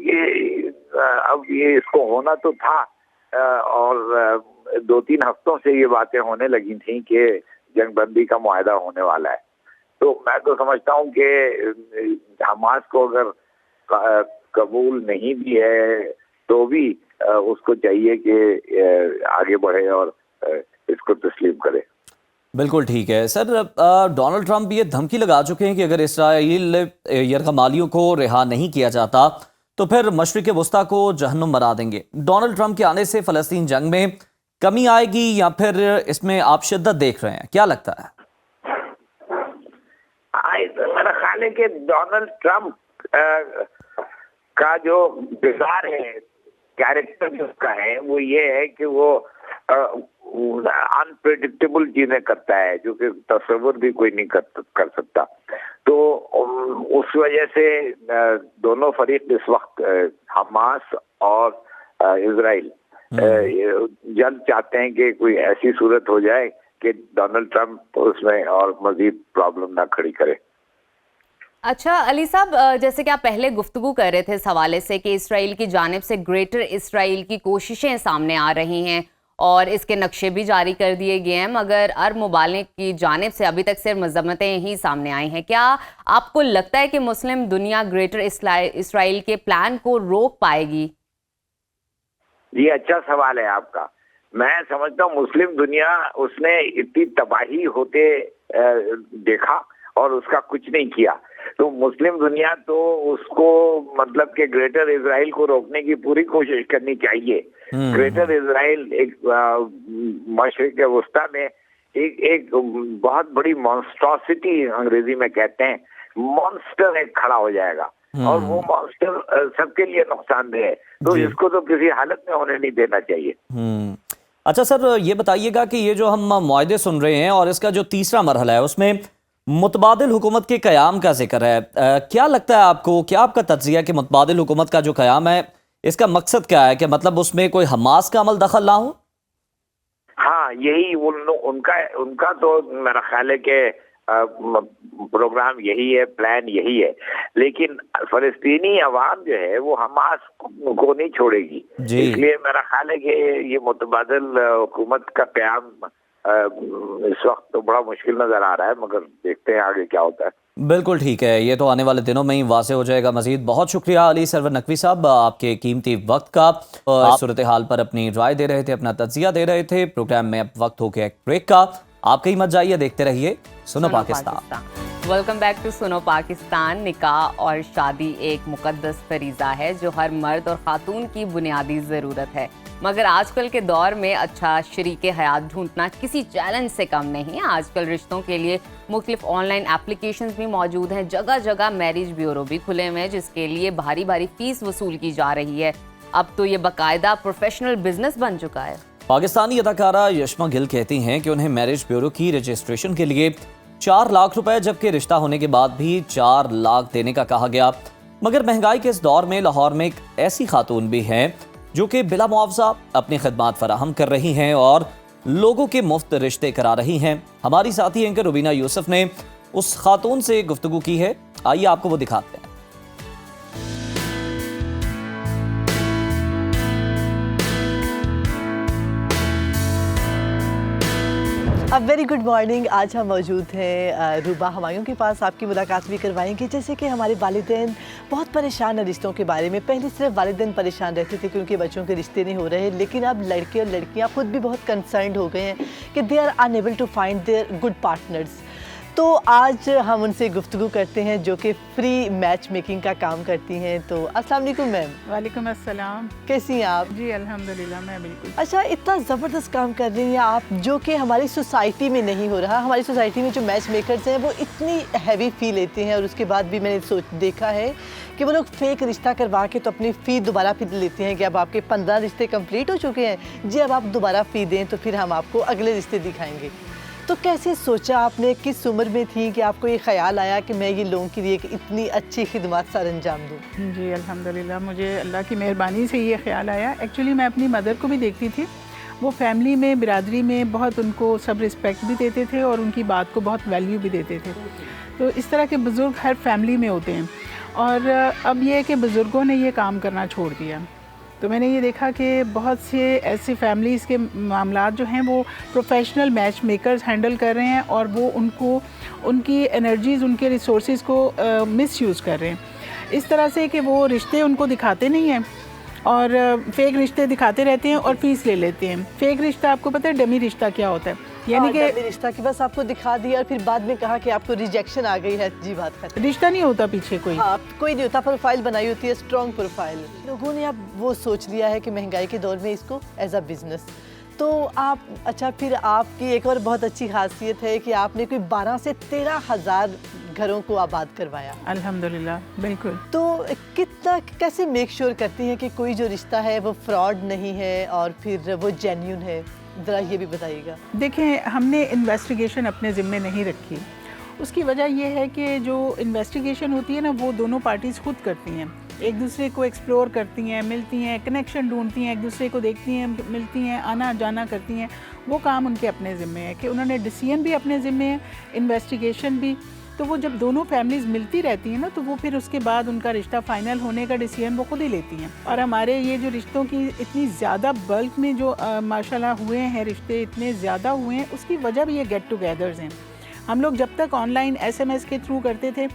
ये अब ये इसको होना तो था, और 2-3 हफ्तों से ये बातें होने लगी थी कि जंगबंदी का मुआहदा होने वाला है। तो मैं तो समझता हूँ कि हमास को अगर कबूल नहीं भी है तो भी उसको चाहिए कि आगे बढ़े और इसको तस्लीम करे। बिल्कुल ठीक है सर। डोनाल्ड ट्रंप ये धमकी लगा चुके हैं कि अगर इसराइल यरगमालियों को रिहा नहीं किया जाता तो फिर मशरिक वस्ता को जहन्नुम बना देंगे। डोनाल्ड ट्रंप के आने से फ़लस्तीन जंग में कमी आएगी या फिर इसमें आप शिद्दत देख रहे हैं, क्या लगता है? मेरा ख्याल है कि डोनाल्ड ट्रंप का जो किरदार है, कैरेक्टर जो उसका है, वो ये है कि वो अनप्रेडिक्टेबल चीजें करता है, जो कि तस्वीर भी कोई नहीं कर सकता। तो उस वजह से दोनों फरीक इस वक्त, हमास और इजराइल, जल्द चाहते हैं कि कोई ऐसी सूरत हो जाए कि डोनाल्ड ट्रंप उसमें और मजीद प्रॉब्लम ना खड़ी करे। अच्छा अली साहब, जैसे कि आप पहले गुफ्तगू कर रहे थे इस हवाले से कि इसराइल की जानिब से ग्रेटर इसराइल की कोशिशें सामने आ रही हैं और इसके नक्शे भी जारी कर दिए गए हैं, मगर अरब मुमालिक की जानिब से अभी तक सिर्फ मजम्मतें ही सामने आई हैं। क्या आपको लगता है कि मुस्लिम दुनिया ग्रेटर इसराइल के प्लान को रोक पाएगी? ये अच्छा सवाल है आपका। मैं समझता हूँ मुस्लिम दुनिया, उसने इतनी तबाही होते देखा और उसका कुछ नहीं किया। तो मुस्लिम दुनिया तो उसको, मतलब कि ग्रेटर इजराइल को रोकने की पूरी कोशिश करनी चाहिए। ग्रेटर इजराइल एक मशरिक वस्ता में एक बहुत बड़ी मॉन्स्ट्रोसिटी, अंग्रेजी में कहते हैं, मॉन्स्टर एक खड़ा हो जाएगा, और वो मॉन्स्टर सबके लिए नुकसानदेह है। तो इसको तो किसी हालत में होने नहीं देना चाहिए। अच्छा सर, ये बताइएगा कि ये जो हम मुआहदे सुन रहे हैं और इसका जो तीसरा मरहला है उसमें मुतबादिल हुकूमत के क़याम का जिक्र है, क्या लगता है आपको, क्या आपका तज्जिया कि मुतबादिल हुकूमत का जो क़याम है इसका मकसद क्या है? कि मतलब उसमें कोई हमास का अमल दखल ना हो? हाँ, यही उनका तो मेरा ख्याल है कि प्रोग्राम यही है, प्लान यही है, लेकिन फलस्तीनी अवाम जो है वो हमास को नहीं छोड़ेगी। जी। इसलिए मेरा ख्याल है कि ये मुतबादल हुकूमत का क़याम इस वक्त तो बड़ा मुश्किल नजर आ रहा है, मगर देखते हैं आगे क्या होता है। बिल्कुल ठीक है, ये तो आने वाले दिनों में ही वाज़ेह हो जाएगा मजीद। बहुत शुक्रिया अली सरवर नकवी साहब आपके कीमती वक्त का। आप सूरत हाल पर अपनी राय दे रहे थे, अपना तज्जिया दे रहे थे। प्रोग्राम में अब वक्त हो गया एक ब्रेक का, आप कहीं मत जाइए, देखते रहिए सुनो पाकिस्तान। वेलकम बैक टू सुनो पाकिस्तान। निकाह और शादी एक मुकद्दस फरीज़ा है जो हर मर्द और ख़ातून की बुनियादी ज़रूरत है, मगर आजकल के दौर में अच्छा शरीके हयात ढूंढना किसी चैलेंज से कम नहीं है। आजकल रिश्तों के लिए मुख्तलिफ ऑनलाइन एप्लीकेशंस भी मौजूद हैं, जगह जगह मैरिज ब्यूरो भी खुले हुए हैं जिसके लिए भारी भारी फीस वसूल की जा रही है। अब तो ये बाकायदा प्रोफेशनल बिजनेस बन चुका है। पाकिस्तानी अदाकारा यशमा गिल कहती हैं कि उन्हें मैरिज ब्यूरो की रजिस्ट्रेशन के लिए 4 लाख रुपए, जबकि रिश्ता होने के बाद भी 4 लाख देने का कहा गया। मगर महंगाई के इस दौर में लाहौर में एक ऐसी खातून भी हैं जो कि बिला मुआवजा अपनी खिदमात फराहम कर रही हैं और लोगों के मुफ्त रिश्ते करा रही हैं। हमारी साथी एंकर रुबीना यूसुफ ने उस खातून से गुफ्तगू की है, आइए आपको वो दिखाते हैं। अब वेरी गुड मॉर्निंग। आज हम मौजूद हैं रूबा हमायूं के पास। आपकी मुलाकात भी करवाएंगे। जैसे कि हमारे वालिदैन बहुत परेशान हैं रिश्तों के बारे में। पहले सिर्फ वालिदैन परेशान रहते थे कि उनके बच्चों के रिश्ते नहीं हो रहे, लेकिन अब लड़के और लड़कियां खुद भी बहुत कंसर्न्ड हो गए हैं कि they are unable to find their good partners. तो आज हम उनसे गुफ्तगू करते हैं जो कि फ्री मैच मेकिंग का काम करती हैं। तो अस्सलाम वालेकुम मैम। वालेकुम अस्सलाम। कैसी हैं आप? जी अल्हम्दुलिल्लाह मैं बिल्कुल। अच्छा, इतना ज़बरदस्त काम कर रही हैं आप जो कि हमारी सोसाइटी में नहीं हो रहा। हमारी सोसाइटी में जो मैच मेकर्स हैं वो इतनी हैवी फ़ी लेते हैं और उसके बाद भी मैंने देखा है कि वो लोग फेक रिश्ता करवा के तो अपनी फ़ी दोबारा फिर लेते हैं कि अब आपके 15 रिश्ते कंप्लीट हो चुके हैं जी, अब आप दोबारा फ़ी दें तो फिर हम आपको अगले रिश्ते दिखाएंगे। तो कैसे सोचा आपने, किस उम्र में थी कि आपको ये ख्याल आया कि मैं ये लोगों के लिए एक इतनी अच्छी खिदमत सर अंजाम दूँ? जी अल्हम्दुलिल्लाह मुझे अल्लाह की मेहरबानी से ये ख्याल आया। एक्चुअली मैं अपनी मदर को भी देखती थी, वो फैमिली में बिरादरी में बहुत उनको सब रिस्पेक्ट भी देते थे और उनकी बात को बहुत वैल्यू भी देते थे। तो इस तरह के बुज़ुर्ग हर फैमिली में होते हैं और अब ये है कि बुज़ुर्गों ने ये काम करना छोड़ दिया। तो मैंने ये देखा कि बहुत से ऐसी फैमिलीज़ के मामलात जो हैं वो प्रोफेशनल मैच मेकर्स हैंडल कर रहे हैं और वो उनको उनकी एनर्जीज़, उनके रिसोर्सेज को मिसयूज़ कर रहे हैं इस तरह से कि वो रिश्ते उनको दिखाते नहीं हैं और फेक रिश्ते दिखाते रहते हैं और फीस ले लेते हैं। फेक रिश्ता आपको पता है डमी रिश्ता क्या होता है? यानी कि रिश्ता की बस आपको दिखा दिया और फिर बाद में कहा कि आपको रिजेक्शन आ गई है जी, बात खत्म। रिश्ता नहीं होता पीछे कोई। हाँ, कोई नहीं होता, प्रोफाइल बनाई होती है, स्ट्रॉन्ग प्रोफाइल। लोगों ने अब वो सोच लिया है कि महंगाई के दौर में इसको एज अ बिजनेस। तो आप अच्छा, फिर आपकी एक और बहुत अच्छी खासियत है कि आपने कोई 12 से 13 हज़ार घरों को आबाद करवाया। अल्हम्दुलिल्लाह बिल्कुल। तो कितना कैसे मेक श्योर करती हैं कि कोई जो रिश्ता है वो फ्रॉड नहीं है और फिर वो जेन्युइन है? ज़रा ये भी बताइएगा। देखें, हमने इन्वेस्टिगेशन अपने ज़िम्मे नहीं रखी। उसकी वजह यह है कि जो इन्वेस्टिगेशन होती है ना वो दोनों पार्टीज़ खुद करती हैं, एक दूसरे को एक्सप्लोर करती हैं, मिलती हैं, कनेक्शन ढूंढती हैं, एक दूसरे को देखती हैं, मिलती हैं, आना जाना करती हैं। वो काम उनके अपने ज़िम्मे है कि उन्होंने डिसीजन भी अपने ज़िम्मे है, इन्वेस्टिगेशन भी। तो वो जब दोनों फैमिलीज़ मिलती रहती हैं ना तो वो फिर उसके बाद उनका रिश्ता फ़ाइनल होने का डिसीजन वो खुद ही लेती हैं। और हमारे ये जो रिश्तों की इतनी ज़्यादा बल्क में जो माशाल्लाह हुए हैं, रिश्ते इतने ज़्यादा हुए हैं, उसकी वजह भी ये गेट टुगेदर्स हैं। हम लोग जब तक ऑनलाइन SMS के थ्रू करते थे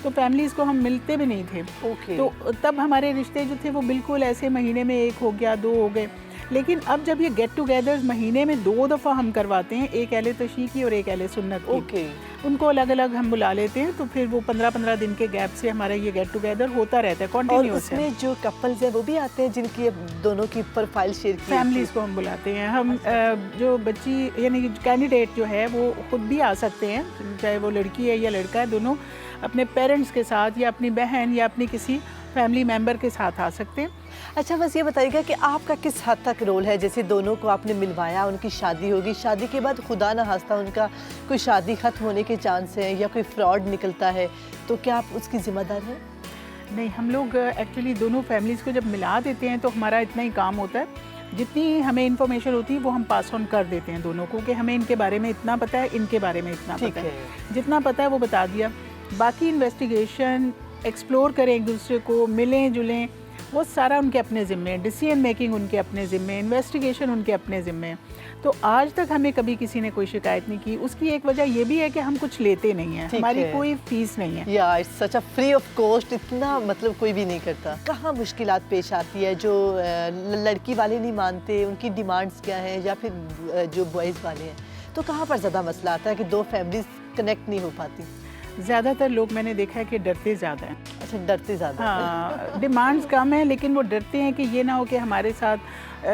तो फैमिलीज़ को हम मिलते भी नहीं थे। तो तब हमारे रिश्ते जो थे वो बिल्कुल ऐसे महीने में 1 हो गया, 2 हो गए। लेकिन अब जब ये गेट टुगेदर्स महीने में 2 दफ़ा हम करवाते हैं, एक अहले तशी की और एक अहले सुन्नत की, उनको अलग अलग हम बुला लेते हैं, तो फिर वो 15-15 दिन के गैप से हमारा ये गेट टुगेदर होता रहता है कंटिन्यूअस। और उसमें जो कपल्स हैं वो भी आते हैं जिनकी दोनों की प्रोफाइल शेयर की, फैमिलीज़ को हम बुलाते हैं। हम जो बच्ची यानी कैंडिडेट जो है वो खुद भी आ सकते हैं, चाहे वो लड़की है या लड़का है, दोनों अपने पेरेंट्स के साथ या अपनी बहन या अपनी किसी फैमिली मेम्बर के साथ आ सकते हैं। अच्छा, बस ये बताइएगा कि आपका किस हद तक रोल है? जैसे दोनों को आपने मिलवाया, उनकी शादी होगी, शादी के बाद खुदा न खास्ता उनका कोई शादी ख़त्म होने के चांस है या कोई फ्रॉड निकलता है, तो क्या आप उसकी ज़िम्मेदार हैं? नहीं, हम लोग एक्चुअली दोनों फैमिलीज़ को जब मिला देते हैं तो हमारा इतना ही काम होता है। जितनी हमें इन्फॉर्मेशन होती है वो हम पास ऑन कर देते हैं दोनों को, कि हमें इनके बारे में इतना पता है, इनके बारे में इतना ठीक पता है, है। जितना पता है वो बता दिया। बाकी इन्वेस्टिगेशन एक्सप्लोर करें, एक दूसरे को मिलें जुलें, वो सारा उनके अपने ज़िम्मे, डिसीजन मेकिंग उनके अपने ज़िम्मे, इन्वेस्टिगेशन उनके अपने ज़िम्मे। तो आज तक हमें कभी किसी ने कोई शिकायत नहीं की। उसकी एक वजह ये भी है कि हम कुछ लेते नहीं हैं, हमारी है। कोई फीस नहीं है। या it's such a free of cost, इतना मतलब कोई भी नहीं करता। कहाँ मुश्किलात पेश आती है जो लड़की वाले नहीं मानते, उनकी डिमांड्स क्या हैं, या फिर जो बॉयज़ वाले हैं, तो कहाँ पर ज़्यादा मसला आता है कि दो फैमिलीज कनेक्ट नहीं हो पाती? ज़्यादातर लोग मैंने देखा है कि डरते ज़्यादा हैं। अच्छा, डरते ज़्यादा। हाँ, डिमांड्स कम है लेकिन वो डरते हैं कि ये ना हो कि हमारे साथ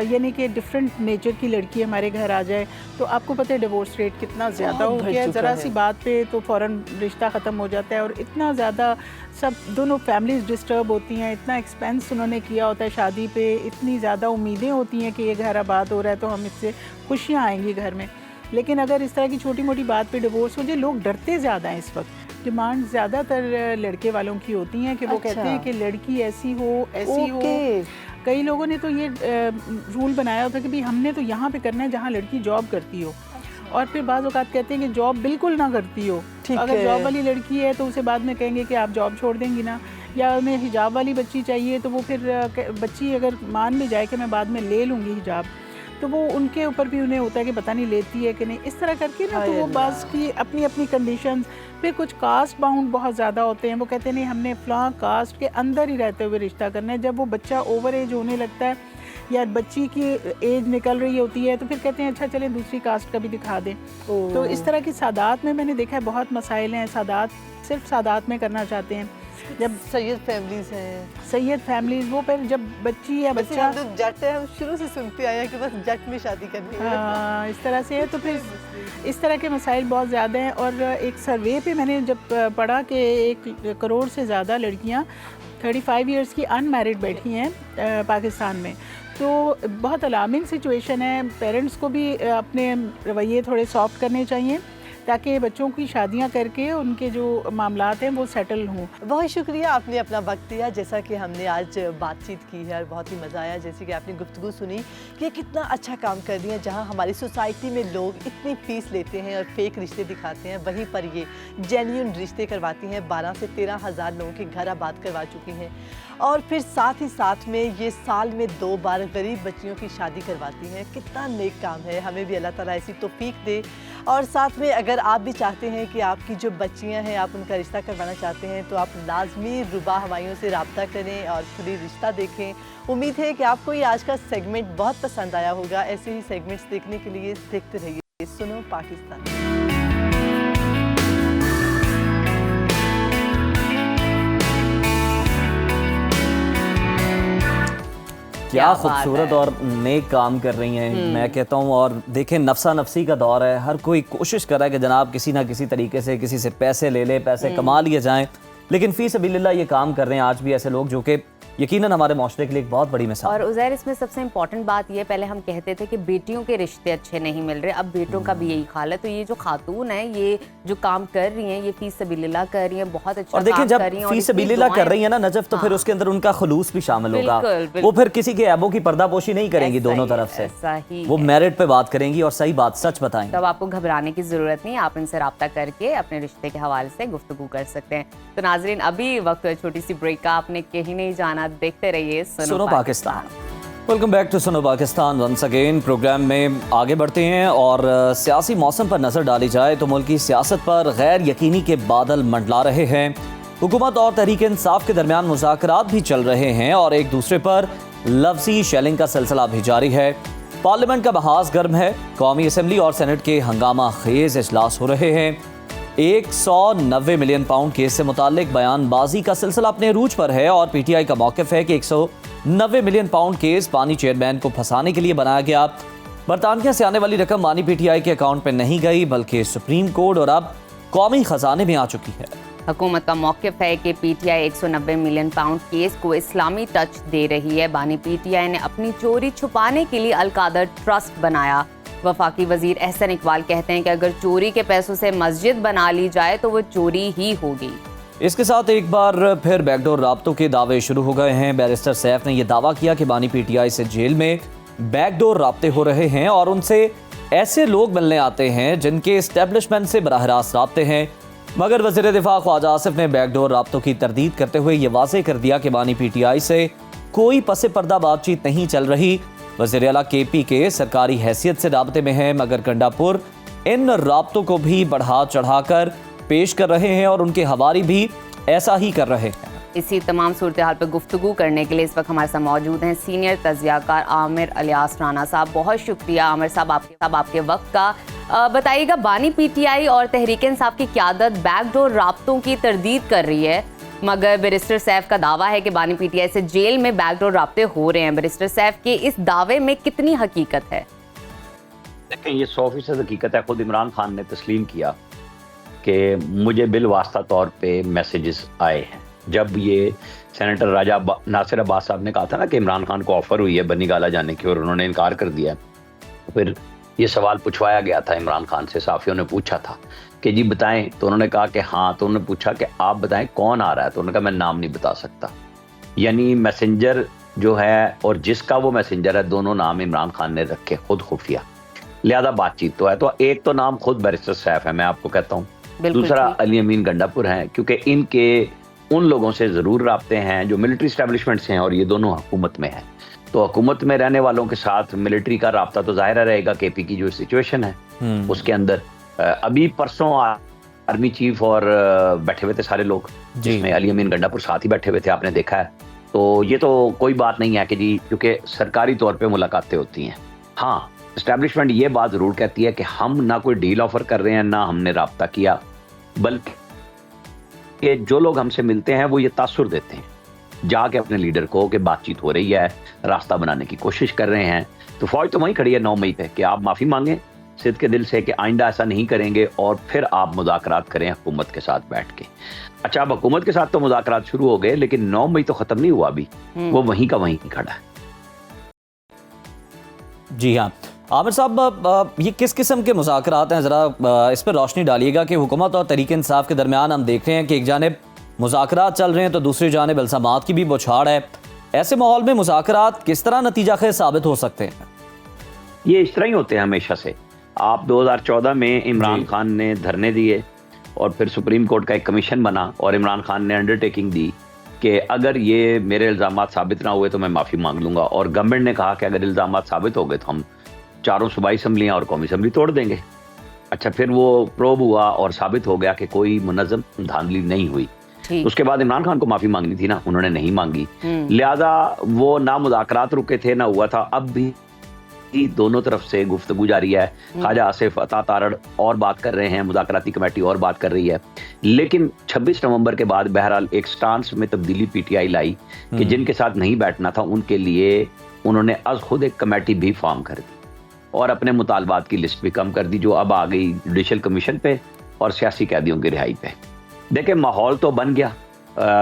यानी कि डिफरेंट नेचर की लड़की हमारे घर आ जाए। तो आपको पता है डिवोर्स रेट कितना ज़्यादा हो गया है, ज़रा सी बात पे तो फ़ौरन रिश्ता ख़त्म हो जाता है, और इतना ज़्यादा सब दोनों फैमिलीज डिस्टर्ब होती हैं, इतना एक्सपेंस उन्होंने किया होता है शादी पे, इतनी ज़्यादा उम्मीदें होती हैं कि ये घर आबाद हो रहा है तो हम इससे खुशियाँ आएंगी घर में। लेकिन अगर इस तरह की छोटी मोटी बात पे डिवोर्स हो जाए, लोग डरते ज़्यादा हैं इस वक्त। डिमांड ज़्यादातर लड़के वालों की होती हैं कि वो कहते हैं कि लड़की ऐसी हो, ऐसी हो। कई लोगों ने तो ये रूल बनाया होता है कि भाई हमने तो यहाँ पे करना है जहाँ लड़की जॉब करती हो, और फिर बाज़ औक़ात कहते हैं कि जॉब बिल्कुल ना करती हो। अगर जॉब वाली लड़की है तो उसे बाद में कहेंगे कि आप जॉब छोड़ देंगी ना, या उन्हें हिजाब वाली बच्ची चाहिए तो वो फिर बच्ची अगर मान भी जाए कि मैं बाद में ले लूँगी हिजाब, तो वो उनके ऊपर भी उन्हें होता है कि पता नहीं लेती है कि नहीं, इस तरह करके ना। तो वो बास की अपनी अपनी कंडीशंस। फिर कुछ कास्ट बाउंड बहुत ज़्यादा होते हैं, वो कहते हैं नहीं हमने फ़लाँ कास्ट के अंदर ही रहते हुए रिश्ता करना है। जब वो बच्चा ओवर एज होने लगता है या बच्ची की एज निकल रही होती है तो फिर कहते हैं अच्छा चलें दूसरी कास्ट का भी दिखा दें। तो इस तरह की सादात में मैंने देखा है बहुत मसाइल हैं। सादात सिर्फ सादात में करना चाहते हैं। जब सैयद फैमिलीज हैं, सैयद फैमिलीज, वो फिर जब बच्ची या बच्चा, हम लोग जट है, हम शुरू से सुनते आए हैं कि बस जट में शादी करनी है। इस तरह से है। तो फिर इस तरह के मसाइल बहुत ज़्यादा हैं। और एक सर्वे पे मैंने जब पढ़ा कि 1 करोड़ से ज़्यादा लड़कियां 35 इयर्स की अनमैरिड बैठी हैं पाकिस्तान में, तो बहुत अलार्मिंग सिचुएशन है। पेरेंट्स को भी अपने रवैये थोड़े सॉफ्ट करने चाहिए ताकि बच्चों की शादियां करके उनके जो मामलात हैं वो सेटल हों। बहुत शुक्रिया, आपने अपना वक्त दिया। जैसा कि हमने आज बातचीत की है और बहुत ही मज़ा आया, जैसे कि आपने गुफ्तगू सुनी कि ये कितना अच्छा काम कर रही हैं। जहां हमारी सोसाइटी में लोग इतनी फीस लेते हैं और फेक रिश्ते दिखाते हैं, वहीं पर ये जेन्युइन रिश्ते करवाती हैं। 12 से 13 हज़ार लोगों के घर आबाद करवा चुकी हैं, और फिर साथ ही साथ में ये साल में 2 बार गरीब बच्चियों की शादी करवाती हैं। कितना नेक काम है। हमें भी अल्लाह ताला ऐसी तौफीक दे। और साथ में अगर आप भी चाहते हैं कि आपकी जो बच्चियां हैं आप उनका रिश्ता करवाना चाहते हैं, तो आप लाजमी रुबा हवाइयों से रब्ता करें और खुद ही रिश्ता देखें। उम्मीद है कि आपको ये आज का सेगमेंट बहुत पसंद आया होगा। ऐसे ही सेगमेंट्स देखने के लिए देखते रहिए सुनो पाकिस्तान। क्या खूबसूरत और नेक काम कर रही हैं, मैं कहता हूँ। और देखें, नफसा नफसी का दौर है, हर कोई कोशिश कर रहा है कि जनाब किसी ना किसी तरीके से किसी से पैसे ले ले, पैसे कमा लिए जाएं, लेकिन फी सबीलिल्लाह ये काम कर रहे हैं आज भी ऐसे लोग जो कि यकीनन हमारे माशरे के लिए एक बहुत बड़ी मिसाल। और उज़ैर, इसमें सबसे इम्पॉर्टेंट बात ये, पहले हम कहते थे कि बेटियों के रिश्ते अच्छे नहीं मिल रहे, अब बेटों का भी यही हाल है। तो ये जो खातून है, ये जो काम कर रही हैं, ये फी सबीलिल्लाह कर रही हैं, बहुत अच्छा और देखें, जब फी सबीलिल्लाह कर रही है ना नजफ, तो फिर उसके अंदर उनका खुलूस भी शामिल होगा। वो फिर किसी के ऐबों की पर्दापोशी नहीं करेंगी दोनों तरफ से, वो मेरिट पे बात करेंगी और सही बात सच बताएंगे। तब आपको घबराने की जरूरत नहीं, आप इनसे रब्ता करके अपने रिश्ते के हवाले से गुफ्तगू कर सकते हैं। तो नाजरीन, अभी वक्त है छोटी सी ब्रेक का, आपने कहीं नहीं जाना, देखते रहिए सुनो पाकिस्तान। वेलकम बैक टू सुनो पाकिस्तान वंस अगेन। प्रोग्राम में आगे बढ़ते हैं और सियासी मौसम पर नजर डाली जाए तो मुल्क की सियासत पर गैर यकीनी के बादल मंडला रहे हैं। हुकूमत और तहरीक इंसाफ के दरमियान मुज़ाकरात भी चल रहे हैं और एक दूसरे पर लफ्ज़ी शेलिंग का सिलसिला भी जारी है। पार्लियामेंट का बहास गर्म है। कौमी असम्बली और सेनेट के हंगामा खेज इजलास हो रहे हैं। 190 मिलियन पाउंड केस से मुताल्लिक बयानबाजी का सिलसिला अपने रूज पर है और पीटीआई का मौक़िफ़ है कि 190 मिलियन पाउंड केस बानी चेयरमैन को फंसाने के लिए बनाया गया। बरतानिया से आने वाली रकम बानी पीटीआई के अकाउंट में नहीं गई बल्कि सुप्रीम कोर्ट और अब कौमी खजाने में आ चुकी है। हुकूमत का मौक़िफ़ है कि पीटीआई 190 मिलियन पाउंड केस को इस्लामी टच दे रही है। बानी पीटीआई ने अपनी चोरी छुपाने के लिए अलकादर ट्रस्ट बनाया। वफाकी वजीर एहसन इकबाल कहते हैं कि अगर चोरी के पैसों से मस्जिद बना ली जाए तो वो चोरी ही होगी। इसके साथ एक बार फिर बैकडोर राब्तों के दावे शुरू हो गए हैं। बैरिस्टर सैफ ने यह दावा किया कि बानी पीटीआई से जेल में बैकडोर राब्ते हो रहे हैं और उनसे ऐसे लोग मिलने आते हैं जिनके इस्टेब्लिशमेंट से बराह रास्त राब्ते हैं। मगर वज़ीर दिफा ख्वाजा आसिफ ने बैकडोर राब्तों की तरदीद करते हुए ये वाज़ेह कर दिया कि बानी PTI से कोई पसे पर्दा बातचीत नहीं चल रही। वज़ीर आला KP के सरकारी हैसियत से राब्ते में है, मगर गंडापुर इन राब्तों को भी बढ़ा चढ़ाकर पेश कर रहे हैं और उनके हवारी भी ऐसा ही कर रहे हैं। इसी तमाम सूरत हाल पर गुफ्तगू करने के लिए इस वक्त हमारे साथ मौजूद हैं सीनियर तज्ज़ियाकार आमिर अलियास राना साहब। बहुत शुक्रिया आमिर साहब आपके वक्त का। बताइएगा, बानी PTI और तहरीक इंसाफ की क़यादत बैकडोर राब्तों की तरदीद कर रही है, मगर बैरिस्टर सैफ का दावा है कि बानी PTI से जेल में बैकडोर राब्ते हो रहे हैं। बैरिस्टर सैफ के इस दावे में कितनी हकीकत है? देखें, ये 100% हकीकत है। खुद इमरान खान ने तस्लीम किया कि मुझे बिलवास्ता तौर पे मैसेजेस आए हैं। जब ये सेनेटर राजा नासिर अब्बास साहब ने कहा था ना कि इमरान खान को ऑफर हुई है बनी गाला जाने की और उन्होंने इनकार कर दिया, फिर ये सवाल पूछवाया गया था इमरान खान से। साफियों ने पूछा था कि जी बताएं, तो उन्होंने कहा कि हाँ। तो उन्होंने पूछा कि आप बताएं कौन आ रहा है, तो उन्होंने कहा मैं नाम नहीं बता सकता। यानी मैसेंजर जो है और जिसका वो मैसेंजर है, दोनों नाम इमरान खान ने रखे खुद खुफिया, लिहाजा बातचीत तो है। तो एक तो नाम खुद बैरिस्टर सैफ है, मैं आपको कहता हूँ, दूसरा अली अमीन गंडापुर है, क्योंकि इनके उन लोगों से ज़रूर राब्ते हैं जो मिलिट्री इस्टेब्लिशमेंट्स हैं और ये दोनों हुकूमत में है। तो हुकूमत में रहने वालों के साथ मिलिट्री का राब्ता तो ज़ाहिर रहेगा। KP की जो सिचुएशन है उसके अंदर अभी परसों आर्मी चीफ और बैठे हुए थे सारे लोग, जिसमें अली अमीन गंडापुर साथ ही बैठे हुए थे, आपने देखा है। तो ये तो कोई बात नहीं है कि जी, क्योंकि सरकारी तौर पर मुलाकातें होती हैं। हाँ, इस्टेब्लिशमेंट ये बात ज़रूर कहती है कि हम ना कोई डील ऑफर कर रहे हैं, ना हमने राब्ता किया, बल्कि कि जो लोग हमसे मिलते हैं वो ये तासुर देते हैं जाके अपने लीडर को कि बातचीत हो रही है, रास्ता बनाने की कोशिश कर रहे हैं। तो फौज तो वहीं खड़ी है 9 मई पे कि आप माफ़ी मांगें सिद्ध के दिल से कि आइंदा ऐसा नहीं करेंगे और फिर आप मुज़ाकरात करें हुकूमत के साथ बैठ के। अच्छा, अब हुकूमत के साथ तो मुज़ाकरात शुरू हो गए, लेकिन 9 मई तो ख़त्म नहीं हुआ अभी, वो वहीं का वहीं खड़ा है। जी हाँ आमिर साहब, ये किस किस्म के मुज़ाकरात हैं, ज़रा इस पर रोशनी डालिएगा कि हुकूमत और तहरीक इंसाफ के दरमियान हम देख रहे हैं कि एक जानिब मुज़ाकरात चल रहे हैं तो दूसरी जानिब इल्ज़ामात की भी बौछार है। ऐसे माहौल में मुज़ाकरात किस तरह नतीजा खेज़ साबित हो सकते हैं? ये इस तरह ही होते हैं हमेशा से। आप 2014 में इमरान खान ने धरने दिए और फिर सुप्रीम कोर्ट का एक कमीशन बना और इमरान खान ने अंडरटेकिंग दी कि अगर ये मेरे इल्ज़ामात साबित ना हुए तो मैं माफ़ी मांग लूँगा, और गवर्नमेंट ने कहा कि अगर इल्ज़ामात साबित हो गए तो हम चारों सूबाई असम्बलियाँ और कौमी असम्बली तोड़ देंगे। अच्छा, फिर वो प्रोब हुआ और साबित हो गया कि कोई मुनज़्ज़म धांधली नहीं हुई। उसके बाद इमरान खान को माफ़ी मांगनी थी ना, उन्होंने नहीं मांगी, लिहाजा वो ना मुज़ाकरात रुके थे ना हुआ था। अब भी दोनों तरफ से गुफ्तगू जारी है। ख्वाजा आसिफ अता तारड़ और बात कर रहे हैं, मुज़ाकराती कमेटी और बात कर रही है, लेकिन 26 नवंबर के बाद बहरहाल एक स्टांस में तब्दीली PTI लाई कि जिनके साथ नहीं बैठना था उनके लिए उन्होंने अज खुद एक कमेटी भी फॉर्म कर दी और अपने मुतालबात की लिस्ट भी कम कर दी, जो अब आ गई जुडिशल कमीशन पे और सियासी कैदियों की रिहाई पे। देखें, माहौल तो बन गया,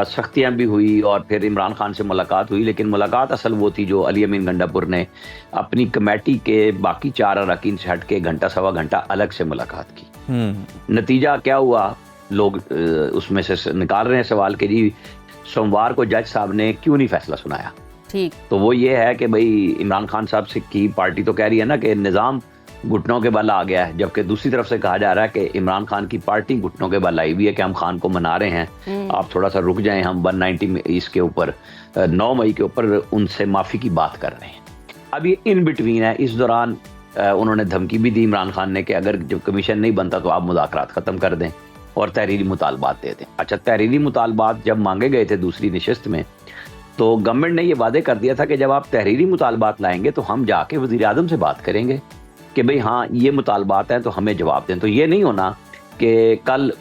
सख्तियाँ भी हुई और फिर इमरान खान से मुलाकात हुई, लेकिन मुलाकात असल वो थी जो अली अमीन गंडापुर ने अपनी कमेटी के बाकी 4 अरकान से हट के घंटा सवा घंटा अलग से मुलाकात की। नतीजा क्या हुआ, लोग उसमें से निकाल रहे हैं सवाल कि जी सोमवार को जज साहब ने क्यों नहीं फैसला सुनाया। ठीक, तो वो ये है कि भाई इमरान खान साहब से की पार्टी तो कह रही है ना कि निज़ाम घुटनों के बल आ गया है, जबकि दूसरी तरफ से कहा जा रहा है कि इमरान खान की पार्टी घुटनों के बल आई हुई है कि हम खान को मना रहे हैं, आप थोड़ा सा रुक जाएं, हम 190 में इसके ऊपर 9 मई के ऊपर उनसे माफ़ी की बात कर रहे हैं। अब ये इन बिटवीन है। इस दौरान उन्होंने धमकी भी दी इमरान खान ने कि अगर जब कमीशन नहीं बनता तो आप मुज़ाकरात ख़त्म कर दें और तहरीरी मुतालबात दे दें। अच्छा, तहरीरी मुतालबात जब मांगे गए थे दूसरी नशिस्त में, तो गवर्नमेंट ने ये वादे कर दिया था कि जब आप तहरीरी मुतालबात लाएंगे तो हम जाके वज़ीर आज़म से बात करेंगे कि भाई हाँ ये मुतालबात हैं तो हमें जवाब दें। तो ये नहीं होना कि कल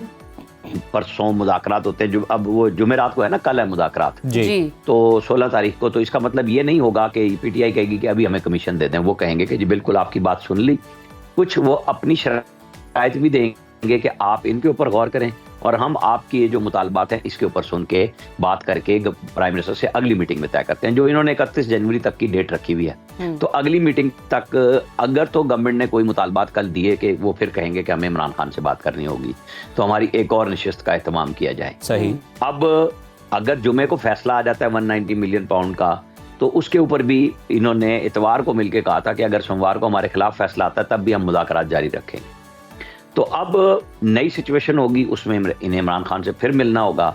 परसों मुज़ाकरात होते हैं, जो अब वो जुमेरात को है ना, कल है मुज़ाकरात जी, तो 16 तारीख को। तो इसका मतलब ये नहीं होगा कि PTI कहेगी कि अभी हमें कमीशन दे दें, वो कहेंगे कि जी बिल्कुल आपकी बात सुन ली, कुछ वो अपनी शराइत भी देंगे कि आप इनके ऊपर गौर करें और हम आपकी ये जो मुतालबात हैं इसके ऊपर सुन के बात करके प्राइम मिनिस्टर से अगली मीटिंग में तय करते हैं, जो इन्होंने 31 जनवरी तक की डेट रखी हुई है। तो अगली मीटिंग तक अगर तो गवर्नमेंट ने कोई मुतालबात कल दिए कि वो फिर कहेंगे कि हमें इमरान खान से बात करनी होगी, तो हमारी एक और नशिस्त का एहतमाम किया जाए। सही। अब अगर जुमे को फैसला आ जाता है 190 मिलियन पाउंड का तो उसके ऊपर भी इन्होंने इतवार को मिलकर कहा था कि अगर सोमवार को हमारे खिलाफ फैसला आता है तब भी हम मुज़ाकरात जारी रखेंगे। तो अब नई सिचुएशन होगी, उसमें इन्हें इमरान खान से फिर मिलना होगा।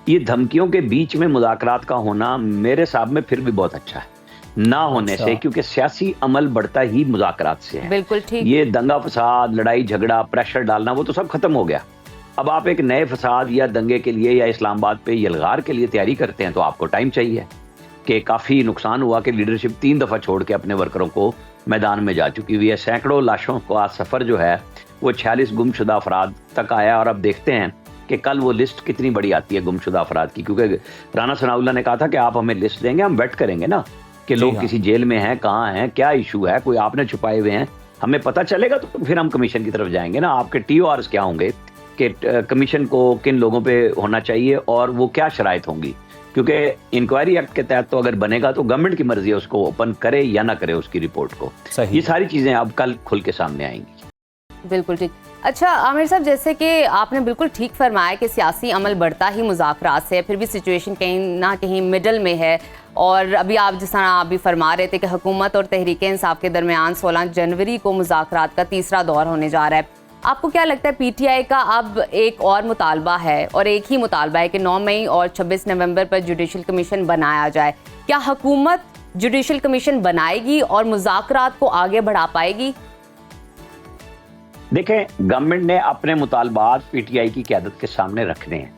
ये धमकियों के बीच में मुज़ाकरात का होना मेरे हिसाब में फिर भी बहुत अच्छा है ना होने से, क्योंकि सियासी अमल बढ़ता ही मुज़ाकरात से है। बिल्कुल ठीक। ये दंगा फसाद, लड़ाई झगड़ा, प्रेशर डालना, वो तो सब खत्म हो गया। अब आप एक नए फसाद या दंगे के लिए या इस्लामाबाद पे यलगार के लिए तैयारी करते हैं तो आपको टाइम चाहिए। कि काफ़ी नुकसान हुआ कि लीडरशिप 3 दफ़ा छोड़ के अपने वर्करों को मैदान में जा चुकी हुई है। सैकड़ों लाशों का सफ़र जो है वो 46 गुमशुदा अफराद तक आया, और अब देखते हैं कि कल वो लिस्ट कितनी बड़ी आती है गुमशुदा अफराद की, क्योंकि राना सनाउल्लाह ने कहा था कि आप हमें लिस्ट देंगे, हम वेट करेंगे ना कि लोग किसी जेल में हैं, कहाँ हैं, क्या इशू है, कोई आपने छुपाए हुए हैं, हमें पता चलेगा तो फिर हम कमीशन की तरफ जाएंगे ना। आपके TORs क्या होंगे कि कमीशन को किन लोगों पे होना चाहिए और वो क्या शराइत होंगी, क्योंकि इंक्वायरी एक्ट के तहत तो अगर बनेगा तो गवर्नमेंट की मर्जी है उसको ओपन करे या ना करे उसकी रिपोर्ट को। ये सारी चीज़ें अब कल खुल के सामने आएंगी। बिल्कुल ठीक। अच्छा आमिर साहब, जैसे कि आपने बिल्कुल ठीक फरमाया कि सियासी अमल बढ़ता ही मुज़ाकरात से, फिर भी सिचुएशन कहीं ना कहीं मिडल में है, और अभी आप जिस तरह आप भी फरमा रहे थे कि हुकूमत और तहरीक इंसाफ के दरमियान 16 जनवरी को मुज़ाकरात का तीसरा दौर होने जा रहा है। आपको क्या लगता है PTI का अब एक और मुतालबा है, और एक ही मुतालबा है कि 9 मई और 26 नवंबर पर जुडिशल कमीशन बनाया जाए। क्या हुकूमत जुडिशल कमीशन बनाएगी और मुज़ाकरात को आगे बढ़ा पाएगी? देखें, गवर्नमेंट ने अपने मुतालबात PTI की क़यादत के सामने रखने हैं।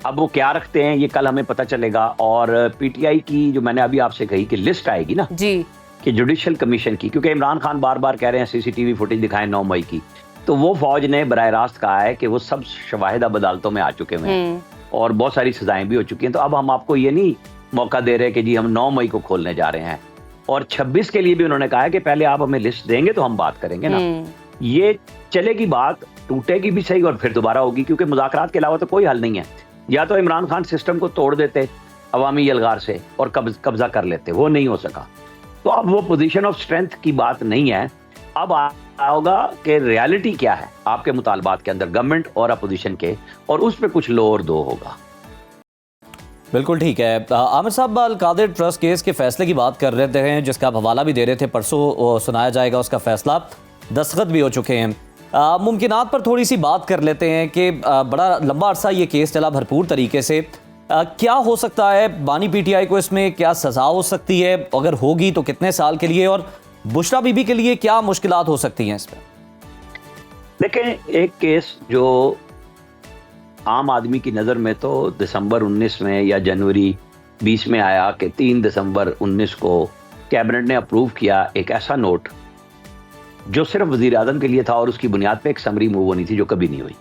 अब वो क्या रखते हैं ये कल हमें पता चलेगा। और PTI की जो मैंने अभी आपसे कही कि लिस्ट आएगी ना जी, कि जुडिशल कमीशन की, क्योंकि इमरान खान बार बार कह रहे हैं CCTV फुटेज दिखाएं 9 मई की, तो वो फौज ने बराह रास्त कहा है कि वो सब शवाहिद अब अदालतों में आ चुके हुए हैं और बहुत सारी सजाएं भी हो चुकी हैं। तो अब हम आपको ये नहीं मौका दे रहे कि जी हम 9 मई को खोलने जा रहे हैं, और 26 के लिए भी उन्होंने कहा है कि पहले आप हमें लिस्ट देंगे तो हम बात करेंगे ना। ये चलेगी बात, टूटेगी भी सही और फिर दोबारा होगी, क्योंकि मुज़ाकरात के अलावा तो कोई हल नहीं है। या तो इमरान खान सिस्टम को तोड़ देते अवामी यलगार से और कब्जा कर लेते, वो नहीं हो सका। तो अब वो पोजीशन ऑफ स्ट्रेंथ की बात नहीं है। अब होगा कि रियलिटी क्या है आपके मुतालबात के अंदर, गवर्नमेंट और अपोजिशन के, और उस पर कुछ लो और दो होगा। बिल्कुल ठीक है। आमिर साहब, अल-कादिर ट्रस्ट केस के फैसले की बात कर रहे थे जिसका आप हवाला भी दे रहे थे, परसों सुनाया जाएगा उसका फैसला, दस्तखत भी हो चुके हैं। मुमकिनात पर थोड़ी सी बात कर लेते हैं कि बड़ा लंबा अरसा ये केस चला भरपूर तरीके से। क्या हो सकता है बानी PTI को, इसमें क्या सज़ा हो सकती है, अगर होगी तो कितने साल के लिए, और बुशरा बीबी के लिए क्या मुश्किलात हो सकती हैं इसमें? देखें, एक केस जो आम आदमी की नज़र में तो दिसंबर 19 में या जनवरी 20 में आया कि 3 दिसंबर 19 को कैबिनेट ने अप्रूव किया एक ऐसा नोट जो सिर्फ वज़ीर आज़म के लिए था, और उसकी बुनियाद पे एक समरी मूव होनी थी जो कभी नहीं हुई।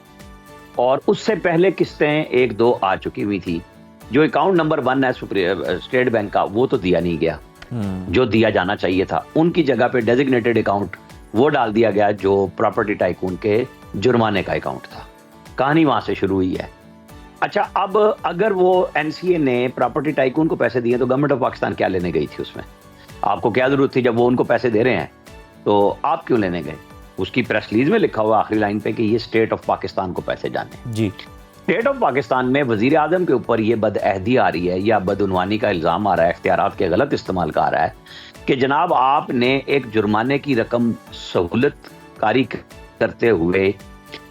और उससे पहले किस्तें 1-2 आ चुकी हुई थी। जो अकाउंट नंबर 1 है स्टेट बैंक का, वो तो दिया नहीं गया जो दिया जाना चाहिए था। उनकी जगह पे डेजिग्नेटेड अकाउंट वो डाल दिया गया जो प्रॉपर्टी टाइकून के जुर्माने का अकाउंट था। कहानी वहां से शुरू हुई है। अच्छा, अब अगर वो NCA ने प्रॉपर्टी टाइकून को पैसे दिए तो गवर्नमेंट ऑफ पाकिस्तान क्या लेने गई थी उसमें? आपको क्या जरूरत थी? जब वो उनको पैसे दे रहे हैं तो आप क्यों लेने गए? उसकी प्रेस रिलीज में लिखा हुआ आखिरी लाइन पे कि ये स्टेट ऑफ पाकिस्तान को पैसे जाने जी। स्टेट ऑफ पाकिस्तान में वजीर आजम के ऊपर ये बदअहदी आ रही है या बदउनवानी का इल्ज़ाम आ रहा है, इख्तियारात के गलत इस्तेमाल का आ रहा है कि जनाब आपने एक जुर्माने की रकम सहूलत कारी करते हुए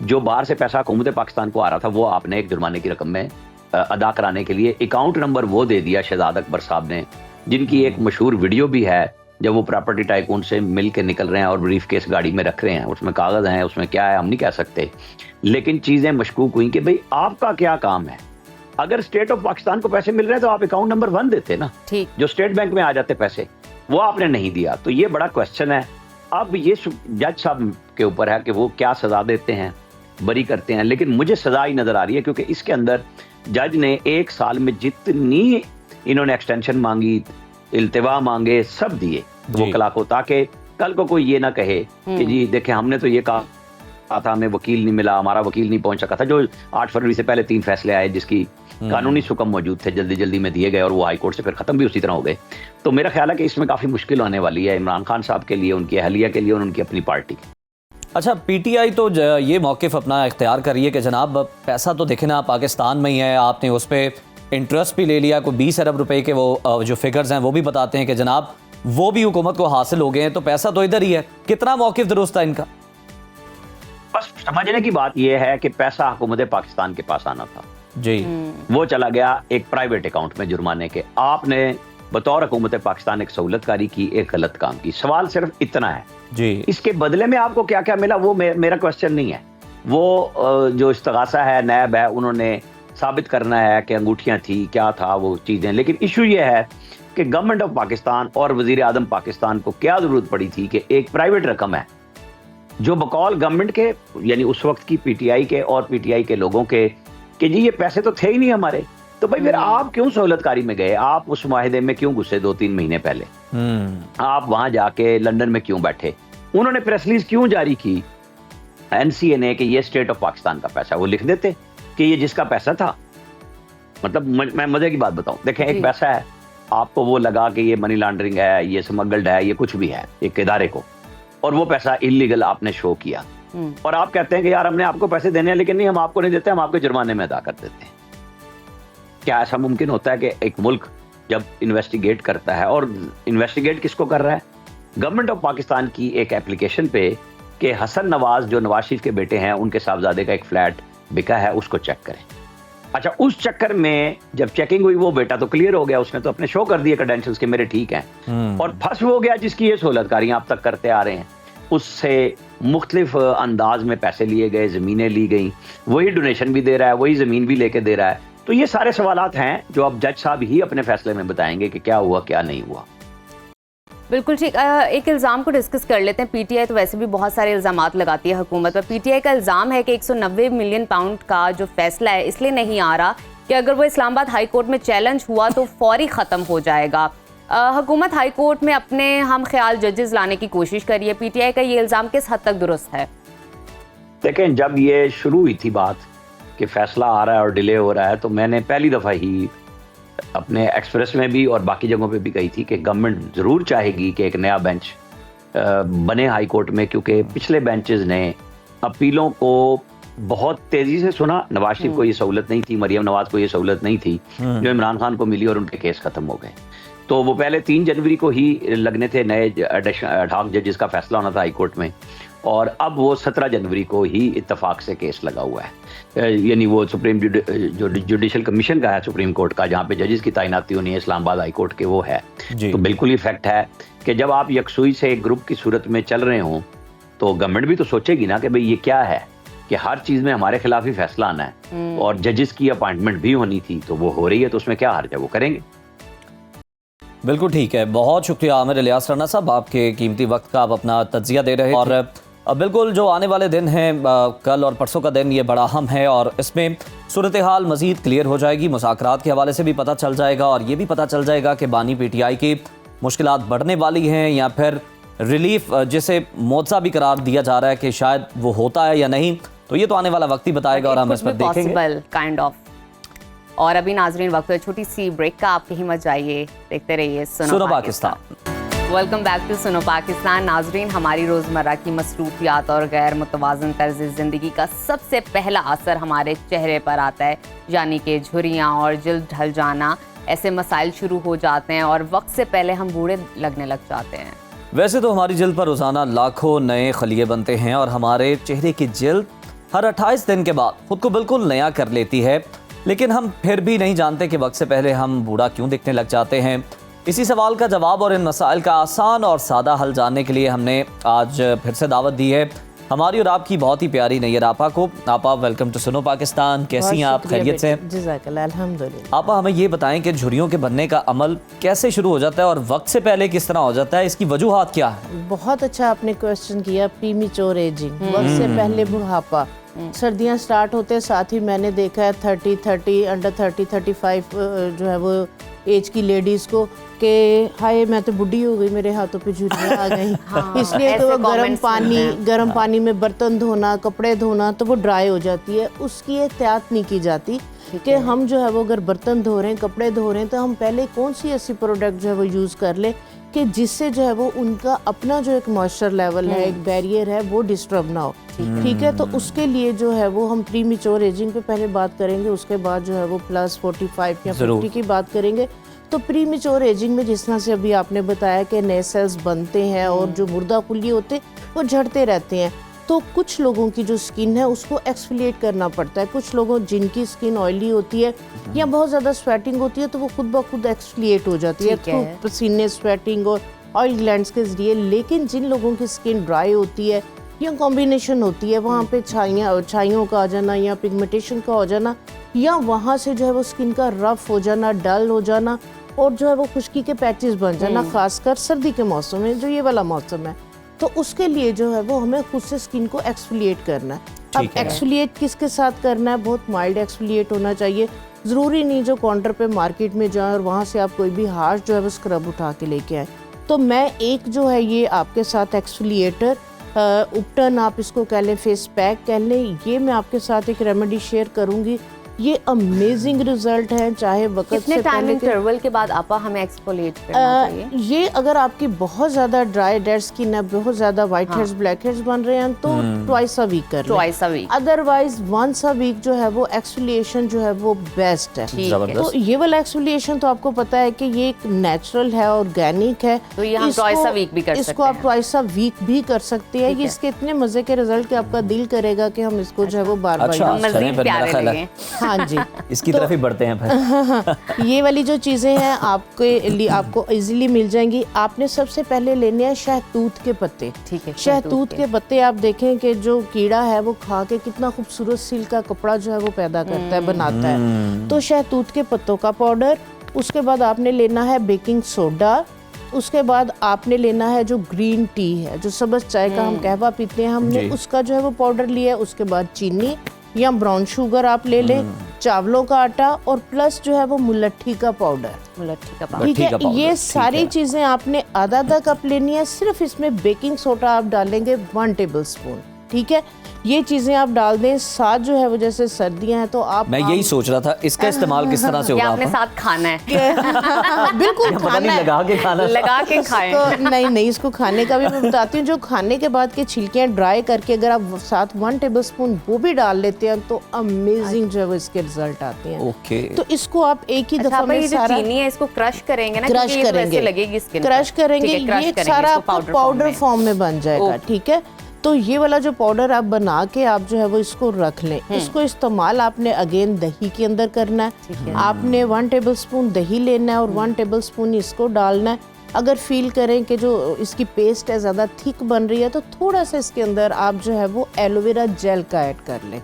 जो बाहर से पैसा हुकूमत पाकिस्तान को आ रहा था वो आपने एक जुर्माने की रकम में अदा कराने के लिए अकाउंट नंबर वो दे दिया शहजाद अकबर साहब ने, जिनकी एक मशहूर वीडियो भी है जब वो प्रॉपर्टी टाइकून से मिल के निकल रहे हैं और ब्रीफ केस गाड़ी में रख रहे हैं। उसमें कागज़ हैं, उसमें क्या है हम नहीं कह सकते, लेकिन चीज़ें मशकूक हुई कि भाई आपका क्या काम है? अगर स्टेट ऑफ पाकिस्तान को पैसे मिल रहे हैं तो आप अकाउंट नंबर 1 देते ना, जो स्टेट बैंक में आ जाते पैसे, वो आपने नहीं दिया। तो ये बड़ा क्वेश्चन है। अब ये जज साहब के ऊपर है कि वो क्या सजा देते हैं, बरी करते हैं, लेकिन मुझे सजा ही नजर आ रही है क्योंकि इसके अंदर जज ने 1 साल में जितनी इन्होंने एक्सटेंशन मांगी, इल्तिवा मांगे, सब दिए वकला को, ताकि कल को कोई ये ना कहे कि जी देखें हमने तो ये कहा था, हमें वकील नहीं मिला, हमारा वकील नहीं पहुंच सका था। जो 8 फरवरी से पहले 3 फैसले आए जिसकी कानूनी हुक्म मौजूद थे, जल्दी जल्दी में दिए गए और वो हाई कोर्ट से फिर खत्म भी उसी तरह हो गए। तो मेरा ख्याल है कि इसमें काफी मुश्किल होने वाली है इमरान खान साहब के लिए, उनकी अहलिया के लिए और उनकी अपनी पार्टी। अच्छा, PTI तो ये मौक़िफ़ अपना इख्तियार कर रही है कि जनाब पैसा तो देखे ना पाकिस्तान में ही है, आपने उस पर इंटरेस्ट भी ले लिया, कोई 20 अरब रुपए के वो जो फिगर्स हैं वो भी बताते हैं कि जनाब वो भी हुकूमत को हासिल हो गए हैं, तो पैसा तो इधर ही है। कितना मौक़िफ़ दुरुस्त था इनका? बस समझने की बात यह है कि पैसा हुकूमत पाकिस्तान के पास आना था जी, वो चला गया एक प्राइवेट अकाउंट में जुर्माने के। आपने बतौर हुकूमत पाकिस्तान एक सहूलतकारी की, एक गलत काम की। सवाल सिर्फ इतना है जी, इसके बदले में आपको क्या क्या मिला, वो मेरा क्वेश्चन नहीं है। वो जो इस्तगासा है, नैब है, उन्होंने साबित करना है कि अंगूठियां थी, क्या था वो चीज़ें। लेकिन इशू ये है कि गवर्नमेंट ऑफ पाकिस्तान और वजीर आजम पाकिस्तान को क्या ज़रूरत पड़ी थी कि एक प्राइवेट रकम है जो बकौल गवर्नमेंट के, यानी उस वक्त की पीटीआई के और पीटीआई के लोगों के, कि जी ये पैसे तो थे ही नहीं हमारे, तो भाई फिर आप क्यों सहूलतकारी में गए? आप उस माहिदे में क्यों घुसे 2-3 महीने पहले? आप वहां जाके लंदन में क्यों बैठे? उन्होंने प्रेस रिलीज क्यों जारी की एनसीए ने कि ये स्टेट ऑफ पाकिस्तान का पैसा? वो लिख देते कि ये जिसका पैसा था। मतलब मैं मजे की बात बताऊं, देखें एक पैसा है, आपको वो लगा कि ये मनी लॉन्ड्रिंग है, ये स्मगल्ड है, ये कुछ भी है एक इदारे को, और वो पैसा इलीगल आपने शो किया, और आप कहते हैं कि यार हमने आपको पैसे देने हैं, लेकिन नहीं, हम आपको नहीं देते, हम आपके जुर्माने में अदा कर देते हैं। क्या ऐसा मुमकिन होता है कि एक मुल्क जब इन्वेस्टिगेट करता है, और इन्वेस्टिगेट किसको कर रहा है? गवर्नमेंट ऑफ पाकिस्तान की एक एप्लीकेशन पे कि हसन नवाज जो नवाज शरीफ के बेटे हैं, उनके साहबजादे का एक फ्लैट बिका है, उसको चेक करें। अच्छा, उस चक्कर में जब चेकिंग हुई, वो बेटा तो क्लियर हो गया, उसने तो अपने शो कर दिए क्रेडेंशियल्स के मेरे ठीक हैं, और फंस हो गया जिसकी ये सहूलतकारियां आप तक करते आ रहे हैं। उससे मुख्तलिफ अंदाज में पैसे लिए गए, ज़मीनें ली गई, वही डोनेशन भी दे रहा है, वही ज़मीन भी लेके दे रहा है। तो ये सारे सवालात हैं जो अब जज साहब ही अपने फैसले में बताएंगे कि क्या हुआ क्या नहीं हुआ। बिल्कुल ठीक। एक इल्ज़ाम को डिस्कस कर लेते हैं। पीटीआई तो वैसे भी बहुत सारे इल्ज़ामात लगाती है हुकूमत पर। पीटीआई का इल्ज़ाम है कि 190 मिलियन पाउंड का जो फैसला है इसलिए नहीं आ रहा कि अगर वो इस्लामाबाद हाई कोर्ट में चैलेंज हुआ तो फौरी ख़त्म हो जाएगा। हुकूमत हाई कोर्ट में अपने हम ख्याल जजेस लाने की कोशिश कर रही है। पीटीआई का ये इल्ज़ाम किस हद तक दुरुस्त है? देखें, जब ये शुरू हुई थी बात कि फैसला आ रहा है और डिले हो रहा है, तो मैंने पहली दफ़ा ही अपने एक्सप्रेस में भी और बाकी जगहों पे भी कही थी कि गवर्नमेंट ज़रूर चाहेगी कि एक नया बेंच बने हाई कोर्ट में, क्योंकि पिछले बेंचेस ने अपीलों को बहुत तेज़ी से सुना। नवाज शरीफ को ये सहूलत नहीं थी, मरियम नवाज को ये सहूलत नहीं थी जो इमरान खान को मिली, और उनके केस ख़त्म हो गए। तो वो पहले 3 जनवरी को ही लगने थे नए एडहॉक जजेस का फैसला होना था हाई कोर्ट में, और अब वो 17 जनवरी को ही इत्तफाक से केस लगा हुआ है। यानी वो सुप्रीम जो जुडिशल कमीशन का है सुप्रीम कोर्ट का, जहाँ पे जजेस की तैनाती होनी है इस्लामाबाद हाई कोर्ट के, वो है। तो बिल्कुल ही फैक्ट है कि जब आप यकसुई से एक ग्रुप की सूरत में चल रहे हों तो गवर्नमेंट भी तो सोचेगी ना कि भाई ये क्या है कि हर चीज़ में हमारे खिलाफ ही फैसला आना है, और जजेस की अपॉइंटमेंट भी होनी थी, तो वो हो रही है, तो उसमें क्या हर्ज है, वो करेंगे। बिल्कुल ठीक है। बहुत शुक्रिया आमिर इलियास राना साहब, आपके कीमती वक्त का आप अपना तज्जिया दे रहे हैं। और बिल्कुल जो आने वाले दिन हैं, कल और परसों का दिन, ये बड़ा अहम है, और इसमें सूरत हाल मज़ीद क्लियर हो जाएगी। मुज़ाकरात के हवाले से भी पता चल जाएगा, और ये भी पता चल जाएगा कि बानी पीटीआई की मुश्किलात बढ़ने वाली हैं या फिर रिलीफ जिसे मौजज़ा भी करार दिया जा रहा है कि शायद वो होता है या नहीं, तो ये तो आने वाला वक्त ही बताएगा, और हम इस पर देखेंगे काइंड ऑफ। और अभी नाजरीन वक्त है छोटी सी ब्रेक का, आपकी हिम्मत जाइए, देखते रहिए सुनो पाकिस्तान। वेलकम बैक टू सुनो पाकिस्तान। नाजरीन, हमारी रोज़मर्रा की मसरूफियात और गैर मुतवाज़न तर्ज़ ज़िंदगी का सबसे पहला असर हमारे चेहरे पर आता है, यानी कि झुर्रियाँ और जल्द ढल जाना। ऐसे मसाइल शुरू हो जाते हैं और वक्त से पहले हम बूढ़े लगने लग जाते हैं। वैसे तो हमारी जल्द पर रोज़ाना लाखों नए खलिए बनते हैं, और हमारे चेहरे की जल्द हर 28 दिन के बाद खुद को बिल्कुल नया कर लेती है, लेकिन हम फिर भी नहीं जानते कि वक्त से पहले हम बूढ़ा क्यों दिखने लग जाते हैं। इसी सवाल का जवाब और इन मसाइल का आसान और सादा हल जानने के लिए हमने आज फिर से दावत दी है हमारी और आपकी बहुत ही प्यारी नैयर आपा को। आपा, वेलकम टू सुनो पाकिस्तान। कैसी हैं आप? खैरियत से? जज़ाकल्लाह, अल्हम्दुलिल्लाह। आपा, हमें ये बताएं कि झुर्रियों के बनने का अमल कैसे शुरू हो जाता है और वक्त से पहले किस तरह हो जाता है, इसकी वजूहात क्या है? बहुत अच्छा आपने क्वेश्चन किया। प्रीमेच्योर एजिंग, वक्त से पहले बुढ़ापा। सर्दियाँ स्टार्ट होते साथ ही मैंने देखा है 30 अंडर 35 जो है वो एज की लेडीज़ को कि हाय मैं तो बुढ़ी हो गई, मेरे हाथों पे झुर्रियाँ आ गई। हाँ, इसलिए तो वो गर्म पानी में बर्तन धोना, कपड़े धोना, तो वो ड्राई हो जाती है। उसकी एहतियात नहीं की जाती कि हम जो है वो अगर बर्तन धो रहे हैं, कपड़े धो रहे हैं, तो हम पहले कौन सी ऐसी प्रोडक्ट जो है वो यूज़ कर ले कि जिससे जो है वो उनका अपना जो एक मॉइस्चर लेवल है, एक बैरियर है, वो डिस्टर्ब ना हो। ठीक है, तो उसके लिए जो है वो हम प्री मैच्योर एजिंग पे पहले बात करेंगे, उसके बाद जो है वो प्लस 45 या 50 की बात करेंगे। तो प्री मैच्योर एजिंग में जिस तरह से अभी आपने बताया कि नए सेल्स बनते हैं और जो मुर्दा पुल्ली होते वो झड़ते रहते हैं, तो कुछ लोगों की जो स्किन है उसको एक्सफोलिएट करना पड़ता है। कुछ लोगों जिनकी स्किन ऑयली होती है या बहुत ज़्यादा स्वेटिंग होती है तो वो खुद ब खुद एक्सफोलिएट हो जाती है थ्रू पसीने, स्वेटिंग और ऑयल ग्लैंड्स के जरिए। लेकिन जिन लोगों की स्किन ड्राई होती है या कॉम्बिनेशन होती है, वहाँ पे छाइयों का आ जाना या पिगमेंटेशन का हो जाना, या वहाँ से जो है वो स्किन का रफ हो जाना, डल हो जाना और जो है वो खुश्की के पैचेस बन जाना, खासकर सर्दी के मौसम में जो ये वाला मौसम है, तो उसके लिए जो है वो हमें खुद से स्किन को एक्सफोलिएट करना है। अब एक्सफोलिएट किसके साथ करना है? बहुत माइल्ड एक्सफोलिएट होना चाहिए। ज़रूरी नहीं जो काउंटर पे मार्केट में जाएं और वहाँ से आप कोई भी हार्श जो है वो स्क्रब उठा के लेके आए। तो मैं एक जो है ये आपके साथ एक्सफोलिएटर उपटन आप इसको कह लें, फेस पैक कह लें, ये मैं आपके साथ एक रेमेडी शेयर करूँगी। ये अमेजिंग रिजल्ट है। चाहे वक्त कितने से टाइम पहले इंटरवल के बाद आपा हमें एक्सफोलिएट करना चाहिए? ये अगर आपकी बहुत ज़्यादा ड्राई डेड स्किन है, बहुत ज़्यादा वाइट हेड्स ब्लैक हेड्स बन रहे हैं तो ट्वाइस अ वीक कर लें। Twice a week, otherwise once a week जो है वो एक्सफोलिएशन जो है वो बेस्ट है। तो ये वाला एक्सफोलिएशन तो आपको पता है कि ये एक नेचुरल है, ऑर्गेनिक है, तो ये हम ट्वाइस अ वीक भी कर सकते हैं। इसको आप ट्वाइस अ वीक भी कर सकते हैं। ये इसके इतने मजे के रिजल्ट कि आपका दिल करेगा कि हम इसको जो है वो बार बार मजीद प्यारे लगे। हाँ जी, इसकी तरफ ही बढ़ते हैं फिर। ये वाली जो चीज़ें हैं आपके लिए आपको इजीली मिल जाएंगी। आपने सबसे पहले लेने हैं शहतूत के पत्ते। ठीक है, शहतूत के पत्ते आप देखें कि जो कीड़ा है वो खा के कितना खूबसूरत सिल्क का कपड़ा जो है वो पैदा करता है, बनाता है। तो शहतूत के पत्तों का पाउडर, उसके बाद आपने लेना है बेकिंग सोडा, उसके बाद आपने लेना है जो ग्रीन टी है, जो सब्ज़ चाय का हम कहवा पीते हैं, हमने उसका जो है वो पाउडर लिया है। उसके बाद चीनी या ब्राउन शुगर आप ले लें, चावलों का आटा और प्लस जो है वो मुलट्ठी का पाउडर। ठीक है, ये सारी चीजें आपने आधा कप लेनी है। सिर्फ इसमें बेकिंग सोडा आप डालेंगे 1 टेबलस्पून। ठीक है, ये चीजें आप डाल दें। साथ जो है वो जैसे सर्दियां हैं तो आप, मैं यही सोच रहा था इसका इस्तेमाल किस तरह से होगा? आपने साथ खाना है बिल्कुल पता नहीं, लगा के खाना, लगा के खाएं। नहीं, इसको खाने का भी मैं बताती हूँ। जो खाने के बाद के छिलके ड्राई करके अगर आप साथ 1 टेबलस्पून वो भी डाल लेते हैं तो अमेजिंग जो है वो इसके रिजल्ट आते हैं। ओके, तो इसको आप एक ही दफा में सारा चीनी है इसको क्रश करेंगे ना, क्रश करेंगे, लगेगी स्किन, क्रश करेंगे, ये सारा आपका पाउडर फॉर्म में बन जाएगा। ठीक है, तो ये वाला जो पाउडर आप बना के आप जो है वो इसको रख लें। इसको इस्तेमाल आपने अगेन दही के अंदर करना है। आपने 1 टेबलस्पून दही लेना है और 1 टेबलस्पून इसको डालना है। अगर फील करें कि जो इसकी पेस्ट है ज़्यादा थिक बन रही है तो थोड़ा सा इसके अंदर आप जो है वो एलोवेरा जेल का ऐड कर लें।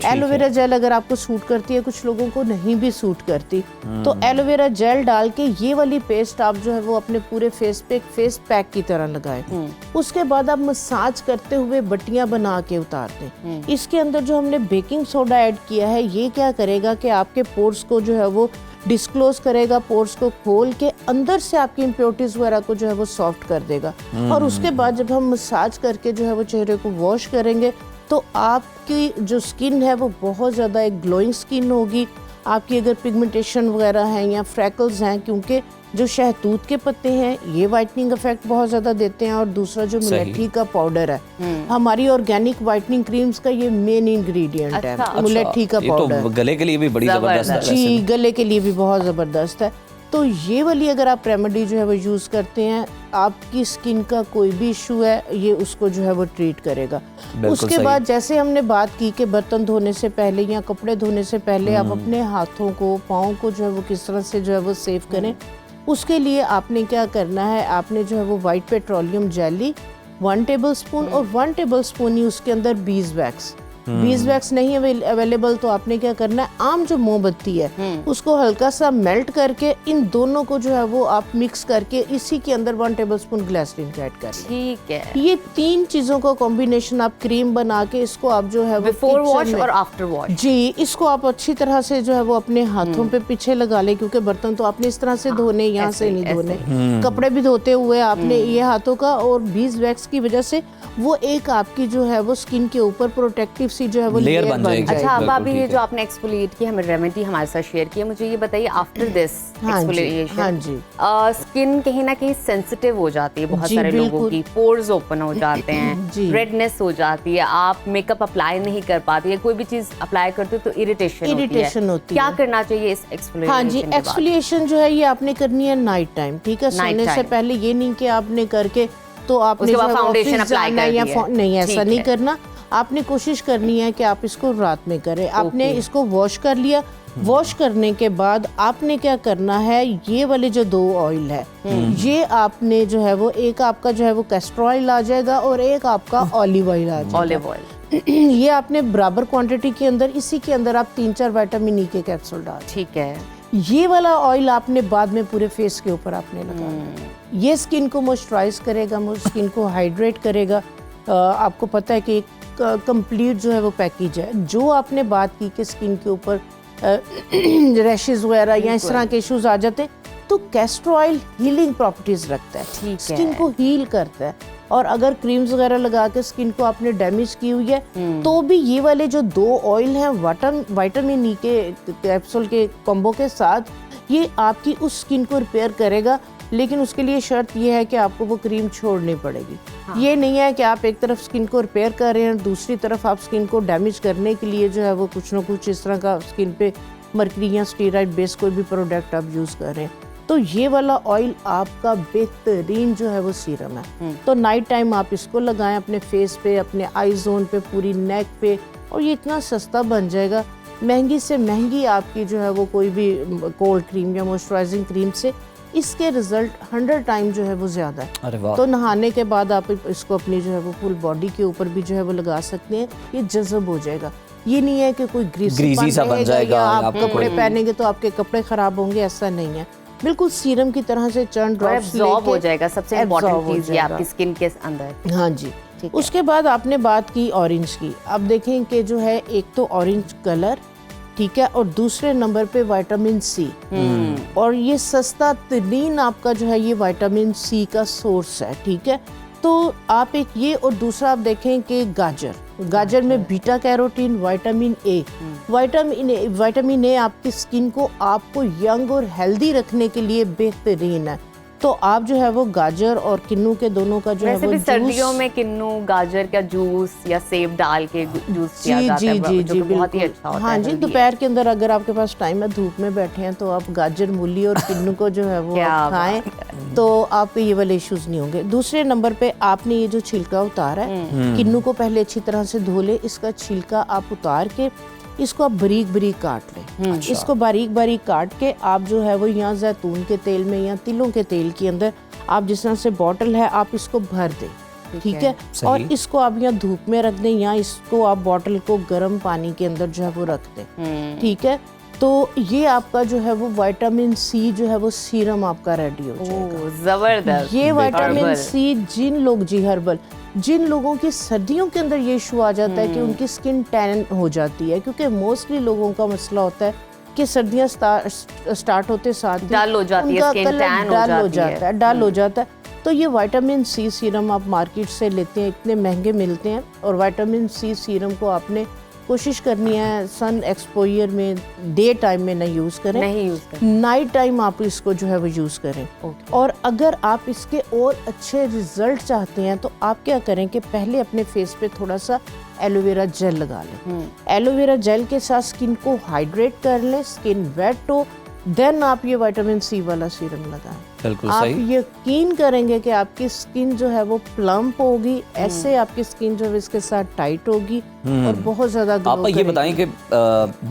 एलोवेरा जेल अगर आपको सूट करती है, कुछ लोगों को नहीं भी सूट करती, तो एलोवेरा जेल डाल के ये वाली पेस्ट आप जो है वो अपने पूरे फेस पे एक फेस पैक की तरह लगाएं। उसके बाद आप मसाज करते हुए बट्टियां बना के उतार दें। इसके अंदर जो हमने बेकिंग सोडा ऐड किया है ये क्या करेगा कि आपके पोर्स को जो है वो डिस्क्लोज करेगा, पोर्स को खोल के अंदर से आपकी इम्प्योरिटीज वगैरह को जो है वो सॉफ्ट कर देगा। और उसके बाद जब हम मसाज करके जो है वो चेहरे को वॉश करेंगे तो आपकी जो स्किन है वो बहुत ज़्यादा एक ग्लोइंग स्किन होगी। आपकी अगर पिगमेंटेशन वगैरह हैं या फ्रैकल्स हैं, क्योंकि जो शहतूत के पत्ते हैं ये वाइटनिंग इफेक्ट बहुत ज़्यादा देते हैं, और दूसरा जो मुलट्ठी का पाउडर है हमारी ऑर्गेनिक वाइटनिंग क्रीम्स का ये मेन इंग्रेडिएंट है। मुलट्ठी का पाउडर तो गले के लिए भी बड़ी जबरदस्त है। जी, गले के लिए भी बहुत ज़बरदस्त है। तो ये वाली अगर आप रेमेडी जो है वो यूज़ करते हैं, आपकी स्किन का कोई भी इशू है ये उसको जो है वो ट्रीट करेगा। उसके बाद जैसे हमने बात की कि बर्तन धोने से पहले या कपड़े धोने से पहले आप अपने हाथों को, पाँव को जो है वो किस तरह से जो है वो सेव करें, उसके लिए आपने क्या करना है, आपने जो है वो वाइट पेट्रोलियम जेली 1 टेबलस्पून और 1 टेबलस्पून ही उसके अंदर बीज वैक्स। बीज वैक्स नहीं अवेलेबल तो आपने क्या करना है, आम जो मोमबत्ती है उसको हल्का सा मेल्ट करके इन दोनों को जो है वो आप मिक्स करके इसी के अंदर 1 टेबलस्पून ग्लिसरीन ऐड कर लें। ठीक है, ये 3 चीजों का कॉम्बिनेशन आप क्रीम बना के इसको आप जो है वो बिफोर वॉश और आफ्टर वॉश, जी, इसको आप अच्छी तरह से जो है वो अपने हाथों पे पीछे लगा लें, क्योंकि बर्तन तो आपने इस तरह से धोने, यहाँ से नहीं धोने। कपड़े भी धोते हुए आपने ये हाथों का, और बीज वैक्स की वजह से वो एक आपकी जो है वो स्किन के ऊपर प्रोटेक्टिव सी जो है वो लेयर लेयर बन बन जाएगी। जाएगी। अच्छा, अब बिल्कुल अभी ठीक ये है। जो आपने एक्सफोलिएट की हमें रेमेडी हमारे साथ शेयर की है, मुझे ये बताइए आफ्टर दिस हाँ जी, एक्सफोलिएशन हाँ जी। स्किन कहीं ना कहीं सेंसिटिव हो जाती है बहुत जी, सारे लोगों बिल्कुल। की, पोर्स ओपन हो जाते जी। हैं, रेडनेस हो जाती है, आप मेकअप अप्लाई नहीं कर पाती है, कोई भी चीज अप्लाई करते हो तो इरिटेशन Irritation होती क्या है। करना चाहिए इस एक्सफोलिएशन हाँ जी, के बाद? एक्सफोलिएशन जो है ये आपने करनी है नाइट टाइम, ठीक है, Night सोने से time। पहले। ये नहीं कि आपने करके तो आपने उसके बाद जो है वो foundation ऑफिस apply जाना कर या दिया। नहीं, ऐसा ठीक नहीं है। करना। आपने कोशिश करनी है कि आप इसको रात में करें। आपने Okay। इसको वॉश कर लिया, वॉश करने के बाद आपने क्या करना है, ये वाले जो 2 ऑयल है, ये आपने जो है वो, एक आपका जो है वो कैस्टर ऑयल आ जाएगा और एक आपका ऑलिव ऑयल आ जाएगा। ऑलिव ऑयल, ये आपने बराबर क्वांटिटी के अंदर, इसी के अंदर आप 3-4 विटामिन ई के कैप्सूल डाल। ठीक है। ये वाला ऑयल आपने बाद में पूरे फेस के ऊपर आपने लगाना। ये स्किन को मॉइस्चराइज करेगा, स्किन को हाइड्रेट करेगा। आपको पता है कि कंप्लीट जो है वो पैकेज है। जो आपने बात की कि स्किन के ऊपर रैशेस वगैरह या इस तरह के इश्यूज आ जाते, तो कैस्टर ऑयल हीलिंग प्रॉपर्टीज रखता है, ठीक है। स्किन को हील करता है। और अगर क्रीम्स वगैरह लगा के स्किन को आपने डैमेज की हुई है तो भी ये वाले जो 2 ऑयल हैं विटामिन ई के कैप्सूल के कॉम्बो के साथ, ये आपकी उस स्किन को रिपेयर करेगा। लेकिन उसके लिए शर्त ये है कि आपको वो क्रीम छोड़नी पड़ेगी। ये नहीं है कि आप एक तरफ स्किन को रिपेयर कर रहे हैं, दूसरी तरफ आप स्किन को डैमेज करने के लिए जो है वो कुछ ना कुछ इस तरह का स्किन पे मर्करी या स्टीरॉइड बेस कोई भी प्रोडक्ट आप यूज़ कर रहे हैं। तो ये वाला ऑयल आपका बेहतरीन जो है वो सीरम है। तो नाइट टाइम आप इसको लगाएं अपने फेस पे, अपने आई जोन पे, पूरी नेक पे, और ये इतना सस्ता बन जाएगा। महंगी से महंगी आपकी जो है वो कोई भी कोल्ड क्रीम या मॉइस्चराइजिंग क्रीम से इसके रिजल्ट 100 टाइम जो है वो ज़्यादा है। अरे वाह। तो नहाने के बाद आप इसको अपनी जो है वो फुल बॉडी के ऊपर भी जो है वो लगा सकते हैं, ये जज़ब हो जाएगा। ये नहीं है कि कोई ग्रीसी सा बन जाएगा, या आप आपको कपड़े कोई- पहनेंगे तो आपके कपड़े खराब होंगे, ऐसा नहीं है। बिल्कुल सीरम की तरह से चंद ड्रॉप्स एब्जॉर्ब हो जाएगा, सबसे इम्पोर्टेंट चीज ये आपकी की। स्किन के अंदर। हाँ जी। ठीक है। उसके बाद आपने बात की ऑरेंज की। अब देखें कि जो है एक तो ऑरेंज कलर, ठीक है, और दूसरे नंबर पे विटामिन सी। और ये सस्ता तरीन आपका जो है ये विटामिन सी का सोर्स है, ठीक है। तो आप एक ये, और दूसरा आप देखें कि गाजर में beta carotene, vitamin A. Vitamin A आपकी स्किन को आपको यंग और हेल्दी रखने के लिए बेहतरीन है। तो आप जो है वो गाजर और किन्नू के दोनों का जो है वैसे वो भी सर्दियों जूस, में किन्नू गाजर का जूस या सेब डाल के जूस किया जी जाता जी है, जी जो जी कि बहुत ही बिल्कुल। अच्छा होता हाँ है, जी, healthy है। दोपहर के अंदर अगर आपके पास टाइम है, धूप में बैठे हैं, तो आप गाजर, मूली और किन्नू को जो है वो क्या आप खाएं, तो आपको ये वाले इश्यूज नहीं होंगे। दूसरे नंबर पे आपने ये जो छिलका उतारा है, किन्नू को पहले अच्छी तरह से धो ले। इसका छिलका आप उतार के इसको आप बारीक बारीक काट लें। इसको बारीक बारीक काट के आप जो है वो यहाँ जैतून के तेल में या तिलों के तेल के अंदर, आप जिस तरह से बॉटल है आप इसको भर दें, ठीक है। सही। और इसको आप यहाँ धूप में रख दें, या इसको आप बॉटल को गर्म पानी के अंदर जो है वो रख दें, ठीक है। तो ये आपका जो है वो विटामिन सी जो है वो सीरम आपका रेडी हो जाएगा। जबरदस्त। ये विटामिन हर्बल। सी जिन लोग, जी हर्बल, जिन लोगों की सर्दियों के अंदर ये इशू आ जाता है कि उनकी स्किन टैन हो जाती है, क्योंकि मोस्टली लोगों का मसला होता है कि सर्दियां स्टार्ट होते साथ ही डल हो जाती है, उनका skin कलर tan हो डल हो जाती है। जाता है, डल हो जाता है। तो ये विटामिन सी सीरम आप मार्केट से लेते हैं, इतने महंगे मिलते हैं। और विटामिन सी सीरम को आपने कोशिश करनी है सन एक्सपोजर में, डे टाइम में नहीं यूज़ करें, नहीं यूज कर। नाइट टाइम आप इसको जो है वो यूज़ करें। और अगर आप इसके और अच्छे रिजल्ट चाहते हैं तो आप क्या करें कि पहले अपने फेस पे थोड़ा सा एलोवेरा जेल लगा लें। एलोवेरा जेल के साथ स्किन को हाइड्रेट कर लें, स्किन वेट हो, देन आप ये विटामिन सी वाला सीरम लगाएं। बिल्कुल आप सही। यकीन करेंगे कि आपकी स्किन जो है वो प्लम्प होगी, ऐसे आपकी स्किन जो है इसके साथ टाइट होगी और बहुत ज्यादा ग्लो आप ये करेगी। बताएं कि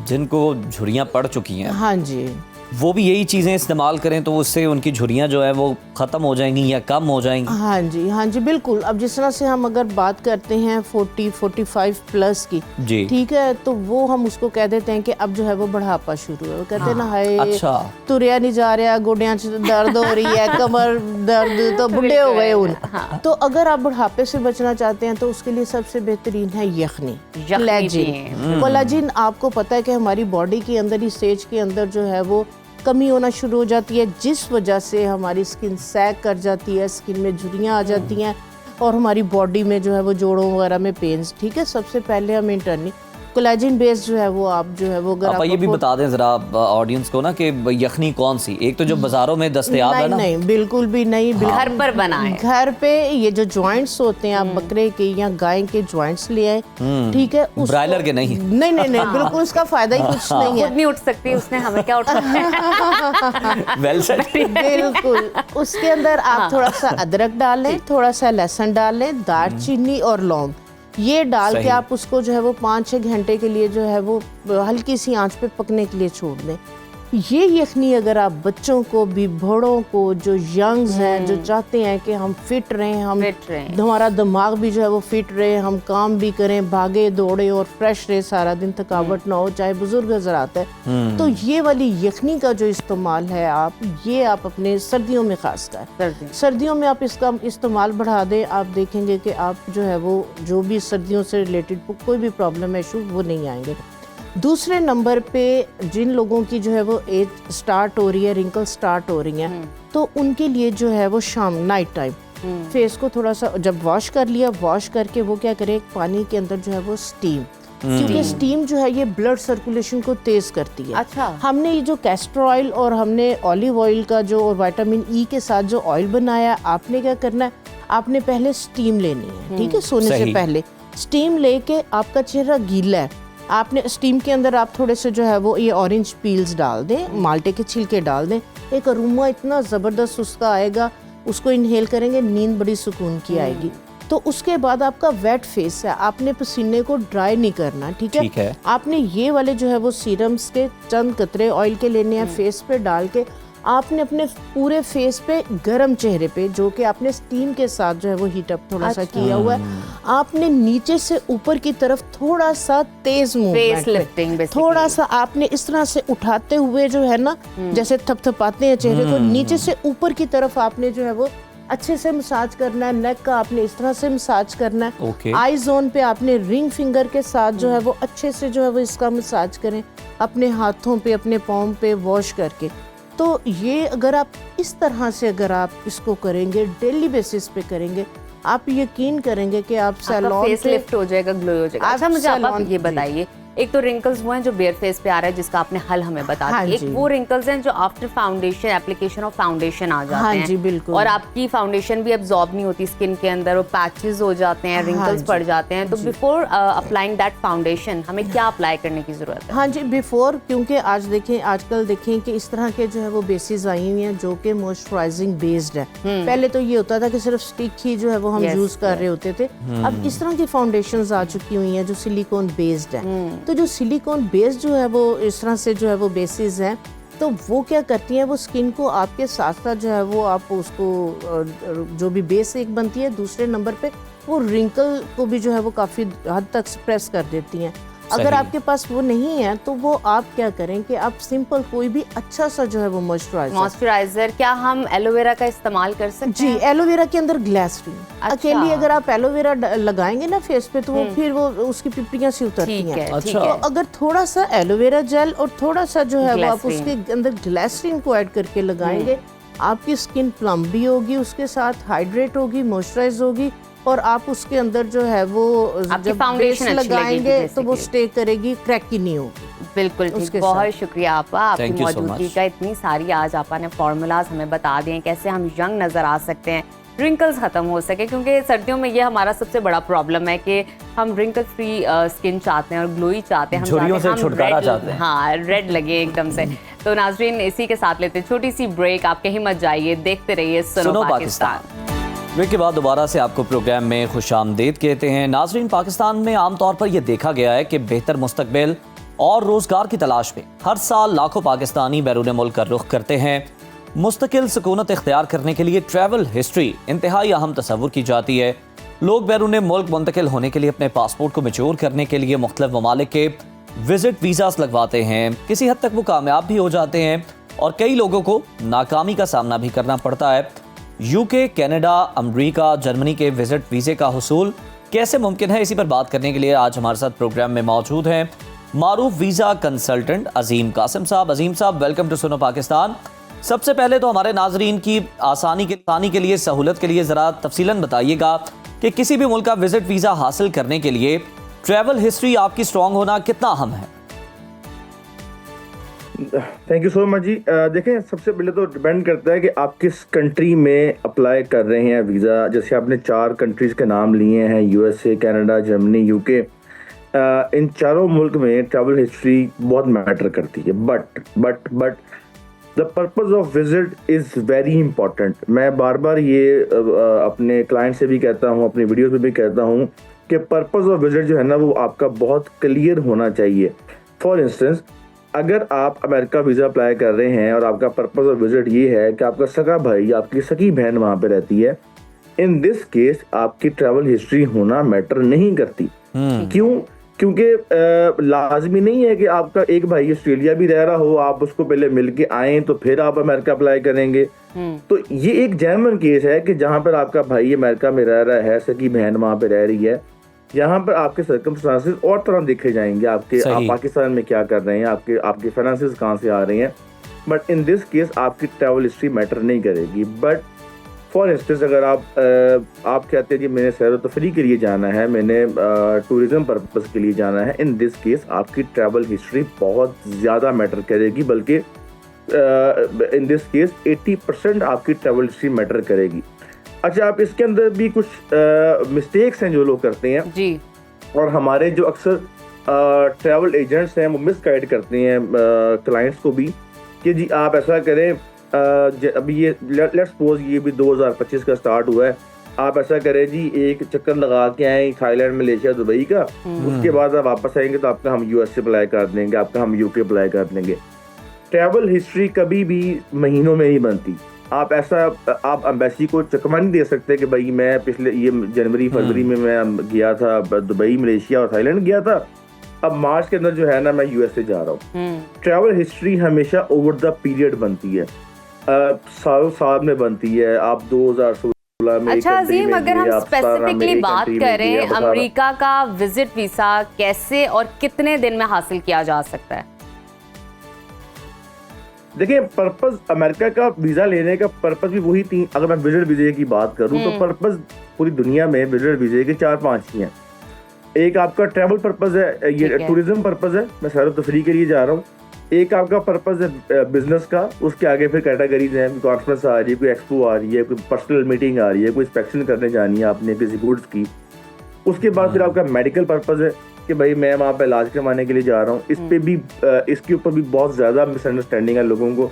जिनको झुर्रियां पड़ चुकी हैं, हाँ जी, वो भी यही चीज़ें इस्तेमाल करें तो उससे उनकी झुर्रियां जो है वो ख़त्म हो जाएंगी या कम हो जाएंगी? हाँ जी, हाँ जी, बिल्कुल। अब जिस तरह से हम अगर बात करते हैं 40-45 प्लस की, जी। ठीक है, तो वो हम उसको कह देते हैं कि अब जो है वो बढ़ापा शुरू है। वो कहते हैं ना, हाय अच्छा। तुरिया नहीं जा रहा, गोडियां च दर्द हो रही है, कमर दर्द, तो बुढ़े हो गए उन। तो अगर आप बुढ़ापे से बचना चाहते हैं तो उसके लिए सबसे बेहतरीन है यखनी, कोलाजिन। कोलाजिन आपको पता है कि हमारी बॉडी के अंदर, इस स्टेज के अंदर जो है वो कमी होना शुरू हो जाती है, जिस वजह से हमारी स्किन सैग कर जाती है, स्किन में झुर्रियाँ आ जाती हैं। और हमारी बॉडी में जो है वो जोड़ों वगैरह में पेन्स, ठीक है। सबसे पहले हम इंटरनली कोलेजन बेस जो है वो आप जो है वो अगर आप ये भी बता दें जरा ऑडियंस को ना कि यखनी कौन सी, एक तो जो बाजारों में दस्तयाब है ना, नहीं बिल्कुल भी नहीं, घर पर बनाए। घर पे ये जो जॉइंट्स होते हैं आप बकरे के या गाय के जॉइंट्स ले आए, ठीक है, ब्रायलर के नहीं। नहीं बिल्कुल उसका फायदा ही कुछ नहीं है। खुद नहीं उठ सकती उसने, हमें क्या उठना है। Well said. बिल्कुल। उसके अंदर आप थोड़ा सा अदरक डालें, थोड़ा सा लहसुन डालें, दालचीनी और लौंग, ये डाल के आप उसको जो है वो 5-6 घंटे के लिए जो है वो हल्की सी आंच पे पकने के लिए छोड़ दें। ये यखनी अगर आप बच्चों को भी, बड़ों को, जो यंग्स हैं जो चाहते हैं कि हम फिट रहें, हमारा दिमाग भी जो है वो फिट रहे, हम काम भी करें, भागे दौड़े और फ्रेश रहे, सारा दिन थकावट ना हो, चाहे बुजुर्ग हजरात है, तो ये वाली यखनी का जो इस्तेमाल है ये आप अपने सर्दियों में खास कर सर्दियों में आप इसका इस्तेमाल बढ़ा दें। आप देखेंगे कि आप जो है वो जो भी सर्दियों से रिलेटेड कोई भी प्रॉब्लम है, इशू वो नहीं आएंगे। दूसरे नंबर पे जिन लोगों की जो है वो एज स्टार्ट हो रही है, रिंकल स्टार्ट हो रही हैं, तो उनके लिए जो है वो शाम नाइट टाइम फेस को थोड़ा सा जब वॉश कर लिया, वॉश करके वो क्या करें, पानी के अंदर जो है वो स्टीम, क्योंकि स्टीम जो है ये ब्लड सर्कुलेशन को तेज करती है। अच्छा। हमने ये जो कैस्टर ऑयल और हमने ऑलिव ऑयल का जो और विटामिन ई के साथ जो ऑयल बनाया, आपने क्या करना है, आपने पहले स्टीम लेनी है, ठीक है, सोने से पहले स्टीम लेके आपका चेहरा गीला है, आपने स्टीम के अंदर आप थोड़े से जो है वो ये ऑरेंज पील्स डाल दें, माल्टे के छिलके डाल दें, एक अरोमा इतना ज़बरदस्त उसका आएगा, उसको इनहेल करेंगे, नींद बड़ी सुकून की आएगी। तो उसके बाद आपका वेट फेस है, आपने पसीने को ड्राई नहीं करना, ठीक है। आपने ये वाले जो है वो सीरम्स के चंद कतरे ऑयल के लेने हैं, फेस पे डाल के आपने अपने पूरे फेस पे गर्म चेहरे पे, जो कि आपने स्टीम के साथ जो है वो हीट अप थोड़ा सा किया हुआ है, आपने नीचे से ऊपर की तरफ थोड़ा सा तेज मूवमेंट, थोड़ा सा आपने इस तरह से उठाते हुए जो है ना, जैसे थपथपाते हैं चेहरे को, नीचे से ऊपर की तरफ आपने जो है वो अच्छे से मसाज करना है। नेक का आपने इस तरह से मसाज करना है। आई जोन पे आपने रिंग फिंगर के साथ जो है वो अच्छे से जो है वो इसका मसाज करें, अपने हाथों पे, अपने पाँव पे वॉश करके। तो ये अगर आप इस तरह से अगर आप इसको करेंगे, डेली बेसिस पे करेंगे, आप यकीन करेंगे कि आप सैलून फेस लिफ्ट हो जाएगा, ग्लो हो जाएगा। अच्छा, मुझे आप ये बताइए, एक तो रिंकल्स वो हैं जो बेयर फेस पे आ रहा है, जिसका आपने हल हमें बता दिया, एक वो रिंकल्स हैं जो after foundation, application of foundation आ जाते हैं, जी बिल्कुल, और आपकी फाउंडेशन भी एब्जॉर्ब नहीं होती स्किन के अंदर, वो पैचेस हो जाते हैं, रिंकल्स पड़ जाते हैं। तो बिफोर अप्लाइंग दैट फाउंडेशन हमें क्या अप्लाई करने की जरूरत है? हाँ जी, बिफोर, क्योंकि आजकल देखें कि इस तरह के जो है वो बेसिस आई हुई हैं जो कि मॉइस्चराइजिंग बेस्ड है। पहले तो ये होता था कि सिर्फ स्टिक ही जो है वो हम यूज कर रहे होते थे, अब इस तरह की फाउंडेशंस आ चुकी हुई हैं जो सिलिकॉन बेस्ड है। तो जो सिलिकॉन बेस्ड जो है वो इस तरह से जो है वो बेसिस हैं, तो वो क्या करती हैं, वो स्किन को आपके साथ साथ जो है वो आप उसको जो भी बेस एक बनती है, दूसरे नंबर पे वो रिंकल को भी जो है वो काफ़ी हद तक सप्रेस कर देती हैं। अगर आपके पास वो नहीं है तो वो आप क्या करें कि आप सिंपल कोई भी अच्छा सा जो है वो मॉइस्चराइजर, क्या हम एलोवेरा का इस्तेमाल कर सकते हैं? जी, एलोवेरा के अंदर ग्लिसरीन, अकेली अगर आप एलोवेरा लगाएंगे ना फेस पे तो वो फिर वो उसकी पिपड़ियाँ सी उतरती हैं। अच्छा। तो अगर थोड़ा सा एलोवेरा जेल और थोड़ा सा जो है वो आप उसके अंदर ग्लिसरीन को ऐड करके लगाएंगे, आपकी स्किन प्लम भी होगी, उसके साथ हाइड्रेट होगी, मॉइस्चराइज होगी, और आप उसके अंदर जो है वो जब फाउंडेशन लगाएंगे तो वो स्टे करेगी, क्रैकी नहीं होगी। बिल्कुल ठीक, बहुत शुक्रिया आपका, आपकी मौजूदगी का। इतनी सारी आज आपने फॉर्मूलाज हमें बता दिए कैसे हम यंग नजर आ सकते हैं, रिंकल्स खत्म हो सके, क्योंकि सर्दियों में ये हमारा सबसे बड़ा प्रॉब्लम है कि हम रिंकल फ्री स्किन चाहते हैं और ग्लोई चाहते हैं, हम छुटकारा चाहते हैं, हाँ, रेड लगे एकदम से। तो नाजरीन, इसी के साथ लेते छोटी सी ब्रेक, आप कहीं मत जाइए, देखते रहिए सुनो पाकिस्तान। ब्रेक के बाद दोबारा से आपको प्रोग्राम में खुशामदीद कहते हैं। नाजरीन, पाकिस्तान में आमतौर पर यह देखा गया है कि बेहतर मुस्तकबिल और रोजगार की तलाश में हर साल लाखों पाकिस्तानी बैरून मुल्क का रुख करते हैं। मुस्तकिल सुकूनत इख्तियार करने के लिए ट्रैवल हिस्ट्री इंतहाई अहम तस्वुर की जाती है। लोग बैरून मुल्क मुंतकिल होने के लिए अपने पासपोर्ट को मैच्योर करने के लिए मुख्तलिफ ममालिक के विजिट वीज़ास लगवाते हैं। किसी हद तक वो कामयाब भी हो जाते हैं और कई लोगों को नाकामी का सामना भी करना पड़ता है। यूके, कनाडा, अमेरिका, जर्मनी के विजिट वीज़े का हुसूल कैसे मुमकिन है, इसी पर बात करने के लिए आज हमारे साथ प्रोग्राम में मौजूद हैं मारूफ वीज़ा कंसल्टेंट अजीम कासिम साहब। अजीम साहब, वेलकम टू सुनो पाकिस्तान। सबसे पहले तो हमारे नाजरीन की आसानी के लिए, सहूलत के लिए ज़रा तफसीलन बताइएगा कि किसी भी मुल्क का विजिट वीज़ा हासिल करने के लिए ट्रैवल हिस्ट्री आपकी स्ट्रॉन्ग होना कितना अहम है? थैंक यू सो मच जी। देखें, सबसे पहले तो डिपेंड करता है कि आप किस कंट्री में अप्लाई कर रहे हैं वीज़ा। जैसे आपने 4 कंट्रीज़ के नाम लिए हैं, यूएसए, कनाडा, जर्मनी, यूके। इन चारों मुल्क में ट्रैवल हिस्ट्री बहुत मैटर करती है, but the purpose of visit is very important. मैं बार बार ये अपने क्लाइंट से भी कहता हूँ, अपनी वीडियोस में भी कहता हूँ कि पर्पज़ ऑफ विजिट जो है ना, वो आपका बहुत क्लियर होना चाहिए। फॉर इंस्टेंस, अगर आप अमेरिका वीज़ा अप्लाई कर रहे हैं और आपका पर्पज़ ऑफ विजिट ये है कि आपका सगा भाई, आपकी सगी बहन वहाँ पे रहती है, इन दिस केस आपकी ट्रैवल हिस्ट्री होना मैटर नहीं करती। क्यों? क्योंकि लाजमी नहीं है कि आपका एक भाई ऑस्ट्रेलिया भी रह रहा हो, आप उसको पहले मिल के आएँ तो फिर आप अमेरिका अप्लाई करेंगे। तो ये एक जेन्युइन केस है कि जहाँ पर आपका भाई अमेरिका में रह रहा है, सगी बहन वहाँ पे रह रही है, यहाँ पर आपके सर्कमस्टांसेस और तरह देखे जाएंगे। आप पाकिस्तान में क्या कर रहे हैं, आपके फाइनेंसेस कहाँ से आ रहे हैं। बट इन दिस केस आपकी ट्रैवल हिस्ट्री मैटर नहीं करेगी। बट फॉर इंस्टेंस, अगर आप कहते हैं कि मैंने सैर व तफरी के लिए जाना है, मैंने टूरिज्म पर्पस के लिए जाना है, इन दिस केस आपकी ट्रैवल हिस्ट्री बहुत ज़्यादा मैटर करेगी। बल्कि इन दिस केस 80% आपकी ट्रैवल हिस्ट्री मैटर करेगी। अच्छा, आप इसके अंदर भी कुछ मिस्टेक्स हैं जो लोग करते हैं जी, और हमारे जो अक्सर ट्रैवल एजेंट्स हैं वो मिसगाइड करते हैं क्लाइंट्स को भी कि जी आप ऐसा करें, अभी ये लेट्स सपोज ये भी 2025 का स्टार्ट हुआ है, आप ऐसा करें जी, एक चक्कर लगा के आए थाईलैंड, मलेशिया, दुबई का, उसके बाद आप वापस आएंगे तो आपका हम यूएस अप्लाई कर देंगे, आपका हम यूके अप्लाई कर देंगे। ट्रैवल हिस्ट्री कभी भी महीनों में नहीं बनती। आप एम्बेसी को चकमा नहीं दे सकते कि भाई मैं पिछले ये जनवरी फरवरी में मैं गया था दुबई, मलेशिया और थाईलैंड गया था, अब मार्च के अंदर जो है ना मैं यूएसए जा रहा हूँ। ट्रैवल हिस्ट्री हमेशा ओवर द पीरियड बनती है, सालों साल में बनती है। आप 2016 में, अच्छा अजीम, अगर हम स्पेसिफिकली बात करें अमेरिका का विजिट वीजा कैसे और कितने दिन में हासिल किया जा सकता है? देखिए, पर्पस अमेरिका का वीजा लेने का पर्पस भी वही 3। अगर मैं विजिट वीजे की बात करूं तो पर्पस पूरी दुनिया में विजिट वीजे के 4-5 ही हैं। एक आपका ट्रैवल पर्पस है, ये टूरिज्म पर्पस है, मैं सैर व तफरी के लिए जा रहा हूँ। एक आपका पर्पस है बिजनेस का, उसके आगे फिर कैटेगरीज हैं, कॉन्फ्रेंस आ रही है, कोई एक्सपो आ रही है, कोई पर्सनल मीटिंग आ रही है, कोई इंस्पेक्शन करने जानी है आपने किसी गुड्स की। उसके बाद फिर आपका मेडिकल पर्पस है कि भाई मैं वहाँ पे इलाज करवाने के लिए जा रहा हूँ। इस पे भी इसके ऊपर भी बहुत ज़्यादा मिसअंडरस्टैंडिंग है लोगों को।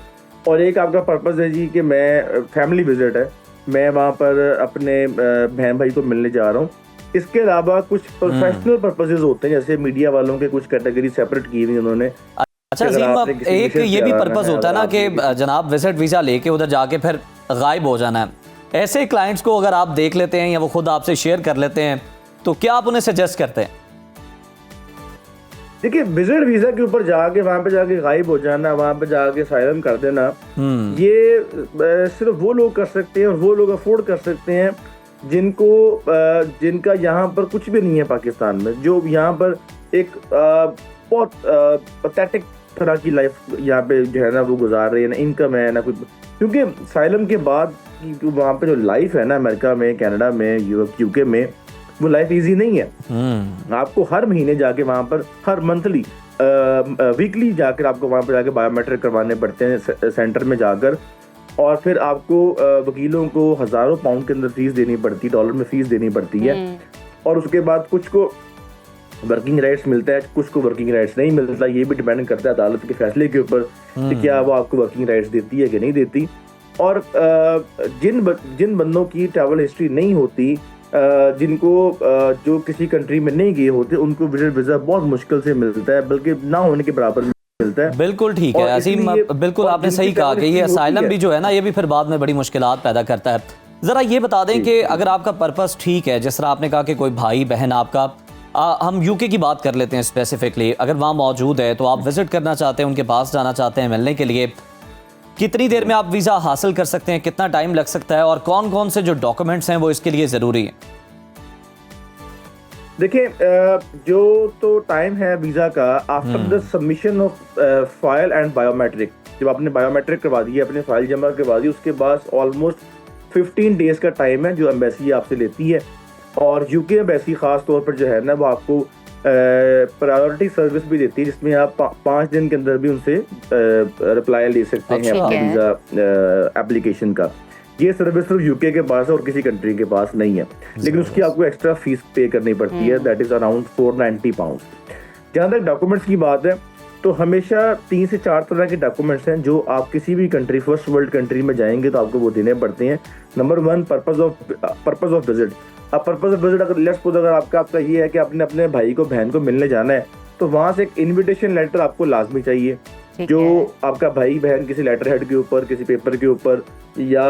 और एक आपका पर्पस है जी कि मैं फैमिली विजिट है, मैं वहाँ पर अपने बहन भाई को मिलने जा रहा हूँ। इसके अलावा कुछ प्रोफेशनल पर्पसेस होते हैं, जैसे मीडिया वालों के कुछ कैटेगरी सेपरेट की हुई उन्होंने। अच्छा अजीम, एक ये भी पर्पस होता है ना कि जनाब विजिट वीज़ा लेके उधर जाके फिर गायब हो जाना है। ऐसे क्लाइंट्स को अगर आप देख लेते हैं या वो खुद आपसे शेयर कर लेते हैं तो क्या आप उन्हें सजेस्ट करते हैं? देखिए, विजिट वीजा के ऊपर जाके वहाँ पे जाके गायब हो जाना, वहाँ पे जाके साइलेंट कर देना, ये सिर्फ वो लोग कर सकते हैं और वो लोग अफोर्ड कर सकते हैं जिनका यहाँ पर कुछ भी नहीं है पाकिस्तान में, जो यहाँ पर एक बहुत पैथेटिक तरह की लाइफ यहाँ पे जो है ना वो गुजार रहे हैं, ना इनकम है ना कुछ। क्योंकि साइलम के बाद वहाँ पे जो लाइफ है ना अमेरिका में, कनाडा में, यूके में, वो लाइफ इजी नहीं है। आपको हर महीने जाके वहाँ पर, हर मंथली वीकली जाकर आपको वहाँ पर जाके बायोमेट्रिक करवाने पड़ते हैं सेंटर में जाकर, और फिर आपको वकीलों को हज़ारों पाउंड के अंदर फीस देनी पड़ती है, डॉलर में फीस देनी पड़ती है। और उसके बाद कुछ को वर्किंग राइट्स मिलता है, कुछ को वर्किंग राइट्स नहीं मिलता। ये भी डिपेंड करता है अदालत के फैसले के ऊपर कि क्या वो आपको वर्किंग राइट्स देती है कि नहीं देती। और जिन बंदों की ट्रैवल हिस्ट्री नहीं होती, जिनको जो किसी कंट्री में नहीं गए होते, उनको विजिट वीजा बहुत मुश्किल से मिलता है, बल्कि ना होने के बराबर मिलता है। बिल्कुल ठीक है असीम, बिल्कुल आपने सही कहा कि ये असाइलम भी जो है ना, ये भी फिर बाद में बड़ी मुश्किलात पैदा करता है। ज़रा ये बता दें कि अगर आपका पर्पस ठीक है, जिस तरह आपने कहा कि कोई भाई बहन आपका, हम यूके की बात कर लेते हैं स्पेसिफिकली, अगर वहाँ मौजूद है तो आप विजिट करना चाहते हैं, उनके पास जाना चाहते हैं मिलने के लिए, कितनी देर में आप वीज़ा हासिल कर सकते हैं, कितना टाइम लग सकता है और कौन कौन से जो डॉक्यूमेंट्स हैं वो इसके लिए ज़रूरी हैं? देखिए, जो तो टाइम है वीज़ा का after the submission of file and biometric, जब आपने बायोमेट्रिक करवा दी है, अपने फाइल जमा करवा दी, उसके बाद ऑलमोस्ट 15 डेज का टाइम है जो एम्बेसी आपसे लेती है। और यूके एम्बेसी ख़ास तौर पर जो है ना वो आपको प्रायोरिटी सर्विस भी देती है, जिसमें आप 5 दिन के अंदर भी उनसे रिप्लाई ले सकते हैं अच्छा। अपने वीज़ा एप्लीकेशन का। ये सर्विस सिर्फ यूके के पास है और किसी कंट्री के पास नहीं है, लेकिन उसकी आपको एक्स्ट्रा फीस पे करनी पड़ती है, दैट इज़ अराउंड 490 पाउंड। जहाँ तक डॉक्यूमेंट्स की बात है तो हमेशा 3 से 4 तरह के डॉक्यूमेंट्स हैं जो आप किसी भी कंट्री, फर्स्ट वर्ल्ड कंट्री में जाएंगे तो आपको वो देने पड़ते हैं। Number 1 purpose of visit. अब पर्पस ऑफ विजिट अगर लेट्स सपोज अगर आपका ये है कि आपने अपने भाई को बहन को मिलने जाना है तो वहाँ से एक इन्विटेशन लेटर आपको लाजमी चाहिए, जो आपका भाई बहन किसी लेटर हेड के ऊपर, किसी पेपर के ऊपर या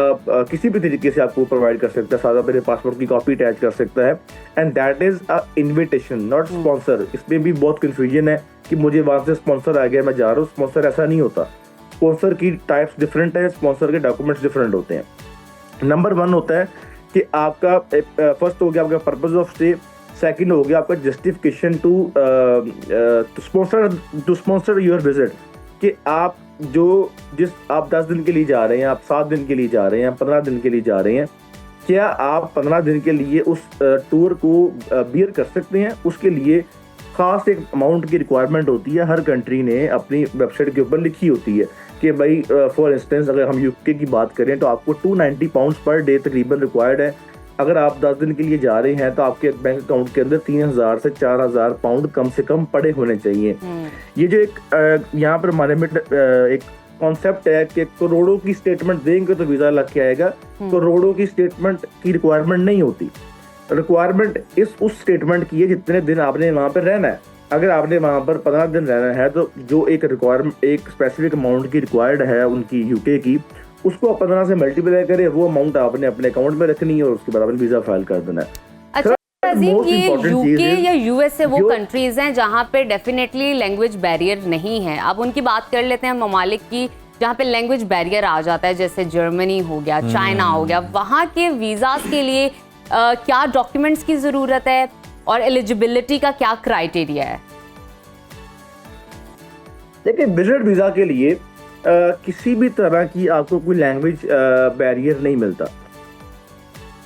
किसी भी तरीके से आपको प्रोवाइड कर सकता है। सादा अपने पासपोर्ट की कॉपी अटैच कर सकता है, and that is a invitation not sponsor. इसमें भी बहुत कंफ्यूजन है कि मुझे वहां से स्पॉन्सर आ गया मैं जा रहा हूँ, स्पॉन्सर ऐसा नहीं होता। स्पॉन्सर की टाइप्स डिफरेंट है, स्पॉन्सर के डॉक्यूमेंट्स डिफरेंट होते हैं। नंबर 1 होता है कि आपका फर्स्ट हो गया आपका पर्पस ऑफ स्टे, सेकंड हो गया आपका justification to sponsor your visit, कि आप आप 10 दिन के लिए जा रहे हैं, आप 7 दिन के लिए जा रहे हैं, 15 दिन के लिए जा रहे हैं, क्या आप 15 दिन के लिए उस टूर को बियर कर सकते हैं? उसके लिए खास एक अमाउंट की रिक्वायरमेंट होती है, हर कंट्री ने अपनी वेबसाइट के ऊपर लिखी होती है कि भाई फॉर इंस्टेंस अगर हम यूके की बात करें तो आपको 290 पाउंड पर डे तकरीबन रिक्वायर्ड है। अगर आप 10 दिन के लिए जा रहे हैं तो आपके बैंक अकाउंट के अंदर 3000 से 4000 पाउंड कम से कम पड़े होने चाहिए। ये जो एक यहाँ पर हमारे में एक कॉन्सेप्ट है कि करोड़ों की स्टेटमेंट देंगे तो वीजा लग के आएगा, करोड़ों की स्टेटमेंट की रिक्वायरमेंट नहीं होती। रिक्वायरमेंट उस स्टेटमेंट की है जितने दिन आपने वहाँ पर रहना है। अगर आपने वहाँ पर 15 दिन रहना है तो जो एक रिक्वायरमेंट, एक स्पेसिफिक अमाउंट की रिक्वायर्ड है उनकी यूके की, उसको 15 से मल्टीप्लाई करें, वो अमाउंट आपने अपने अकाउंट में रखनी है और उसके बाद आपने वीजा फाइल कर देना है। अच्छा अजीम, ये यूके या यूएसए वो कंट्रीज हैं जहाँ पे डेफिनेटली लैंग्वेज बैरियर नहीं है। अब उनकी बात कर लेते हैं ममालिक की जहाँ पे लैंग्वेज बैरियर आ जाता है, जैसे जर्मनी हो गया, चाइना हो गया। वहाँ के वीज़ास के लिए क्या डॉक्यूमेंट्स की ज़रूरत है और एलिजिबिलिटी का क्या क्राइटेरिया है? देखिए, विजिट वीज़ा के लिए किसी भी तरह की आपको कोई लैंग्वेज बैरियर नहीं मिलता।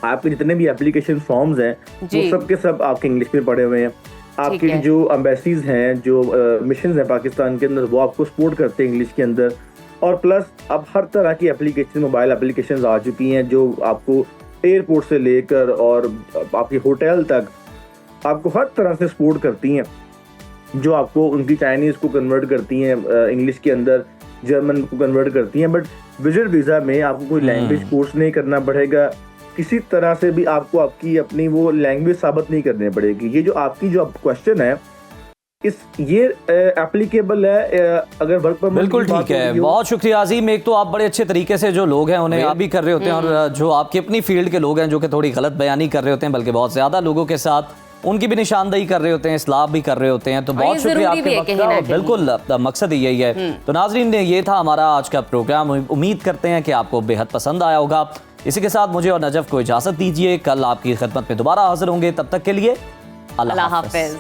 आपके जितने भी एप्लीकेशन फॉर्म्स हैं वो सब के सब आपके इंग्लिश में पढ़े हुए हैं। आपके जो एम्बेसीज हैं, जो मिशन हैं पाकिस्तान के अंदर, वो आपको सपोर्ट करते हैं इंग्लिश के अंदर। और प्लस अब हर तरह की एप्लीकेशन, मोबाइल एप्लीकेशंस आ चुकी हैं जो आपको एयरपोर्ट से लेकर और आपके होटल तक आपको हर तरह से सपोर्ट करती हैं, जो आपको उनकी चाइनीज़ को कन्वर्ट करती हैं इंग्लिश के अंदर, जर्मन को कन्वर्ट करती हैं। बट विजिट वीज़ा में आपको कोई लैंग्वेज कोर्स नहीं करना पड़ेगा, किसी तरह से भी आपको आपकी अपनी वो लैंग्वेज साबित नहीं करनी पड़ेगी। ये जो आपकी जो क्वेश्चन है ये एप्लीकेबल है अगर वर्क परमिट। बिल्कुल ठीक है, बहुत शुक्रिया अजीम। एक तो आप बड़े अच्छे तरीके से जो लोग हैं उन्हें आप भी कर रहे होते हैं, और जो आपकी अपनी फील्ड के लोग हैं जो कि थोड़ी गलत बयानी कर रहे होते हैं, बल्कि बहुत ज़्यादा लोगों के साथ उनकी भी निशानदेही कर रहे होते हैं, इस्लाह भी कर रहे होते हैं। तो बहुत शुक्रिया आपके वक्त का, बिल्कुल बिल्कुल ही यही है। तो नाजरीन, ये था हमारा आज का प्रोग्राम। उम्मीद करते हैं कि आपको बेहद पसंद आया होगा। इसी के साथ मुझे और नजफ को इजाज़त दीजिए। कल आपकी खिदमत में दोबारा हाजिर होंगे, तब तक के लिए अल्लाह हाफ़िज़।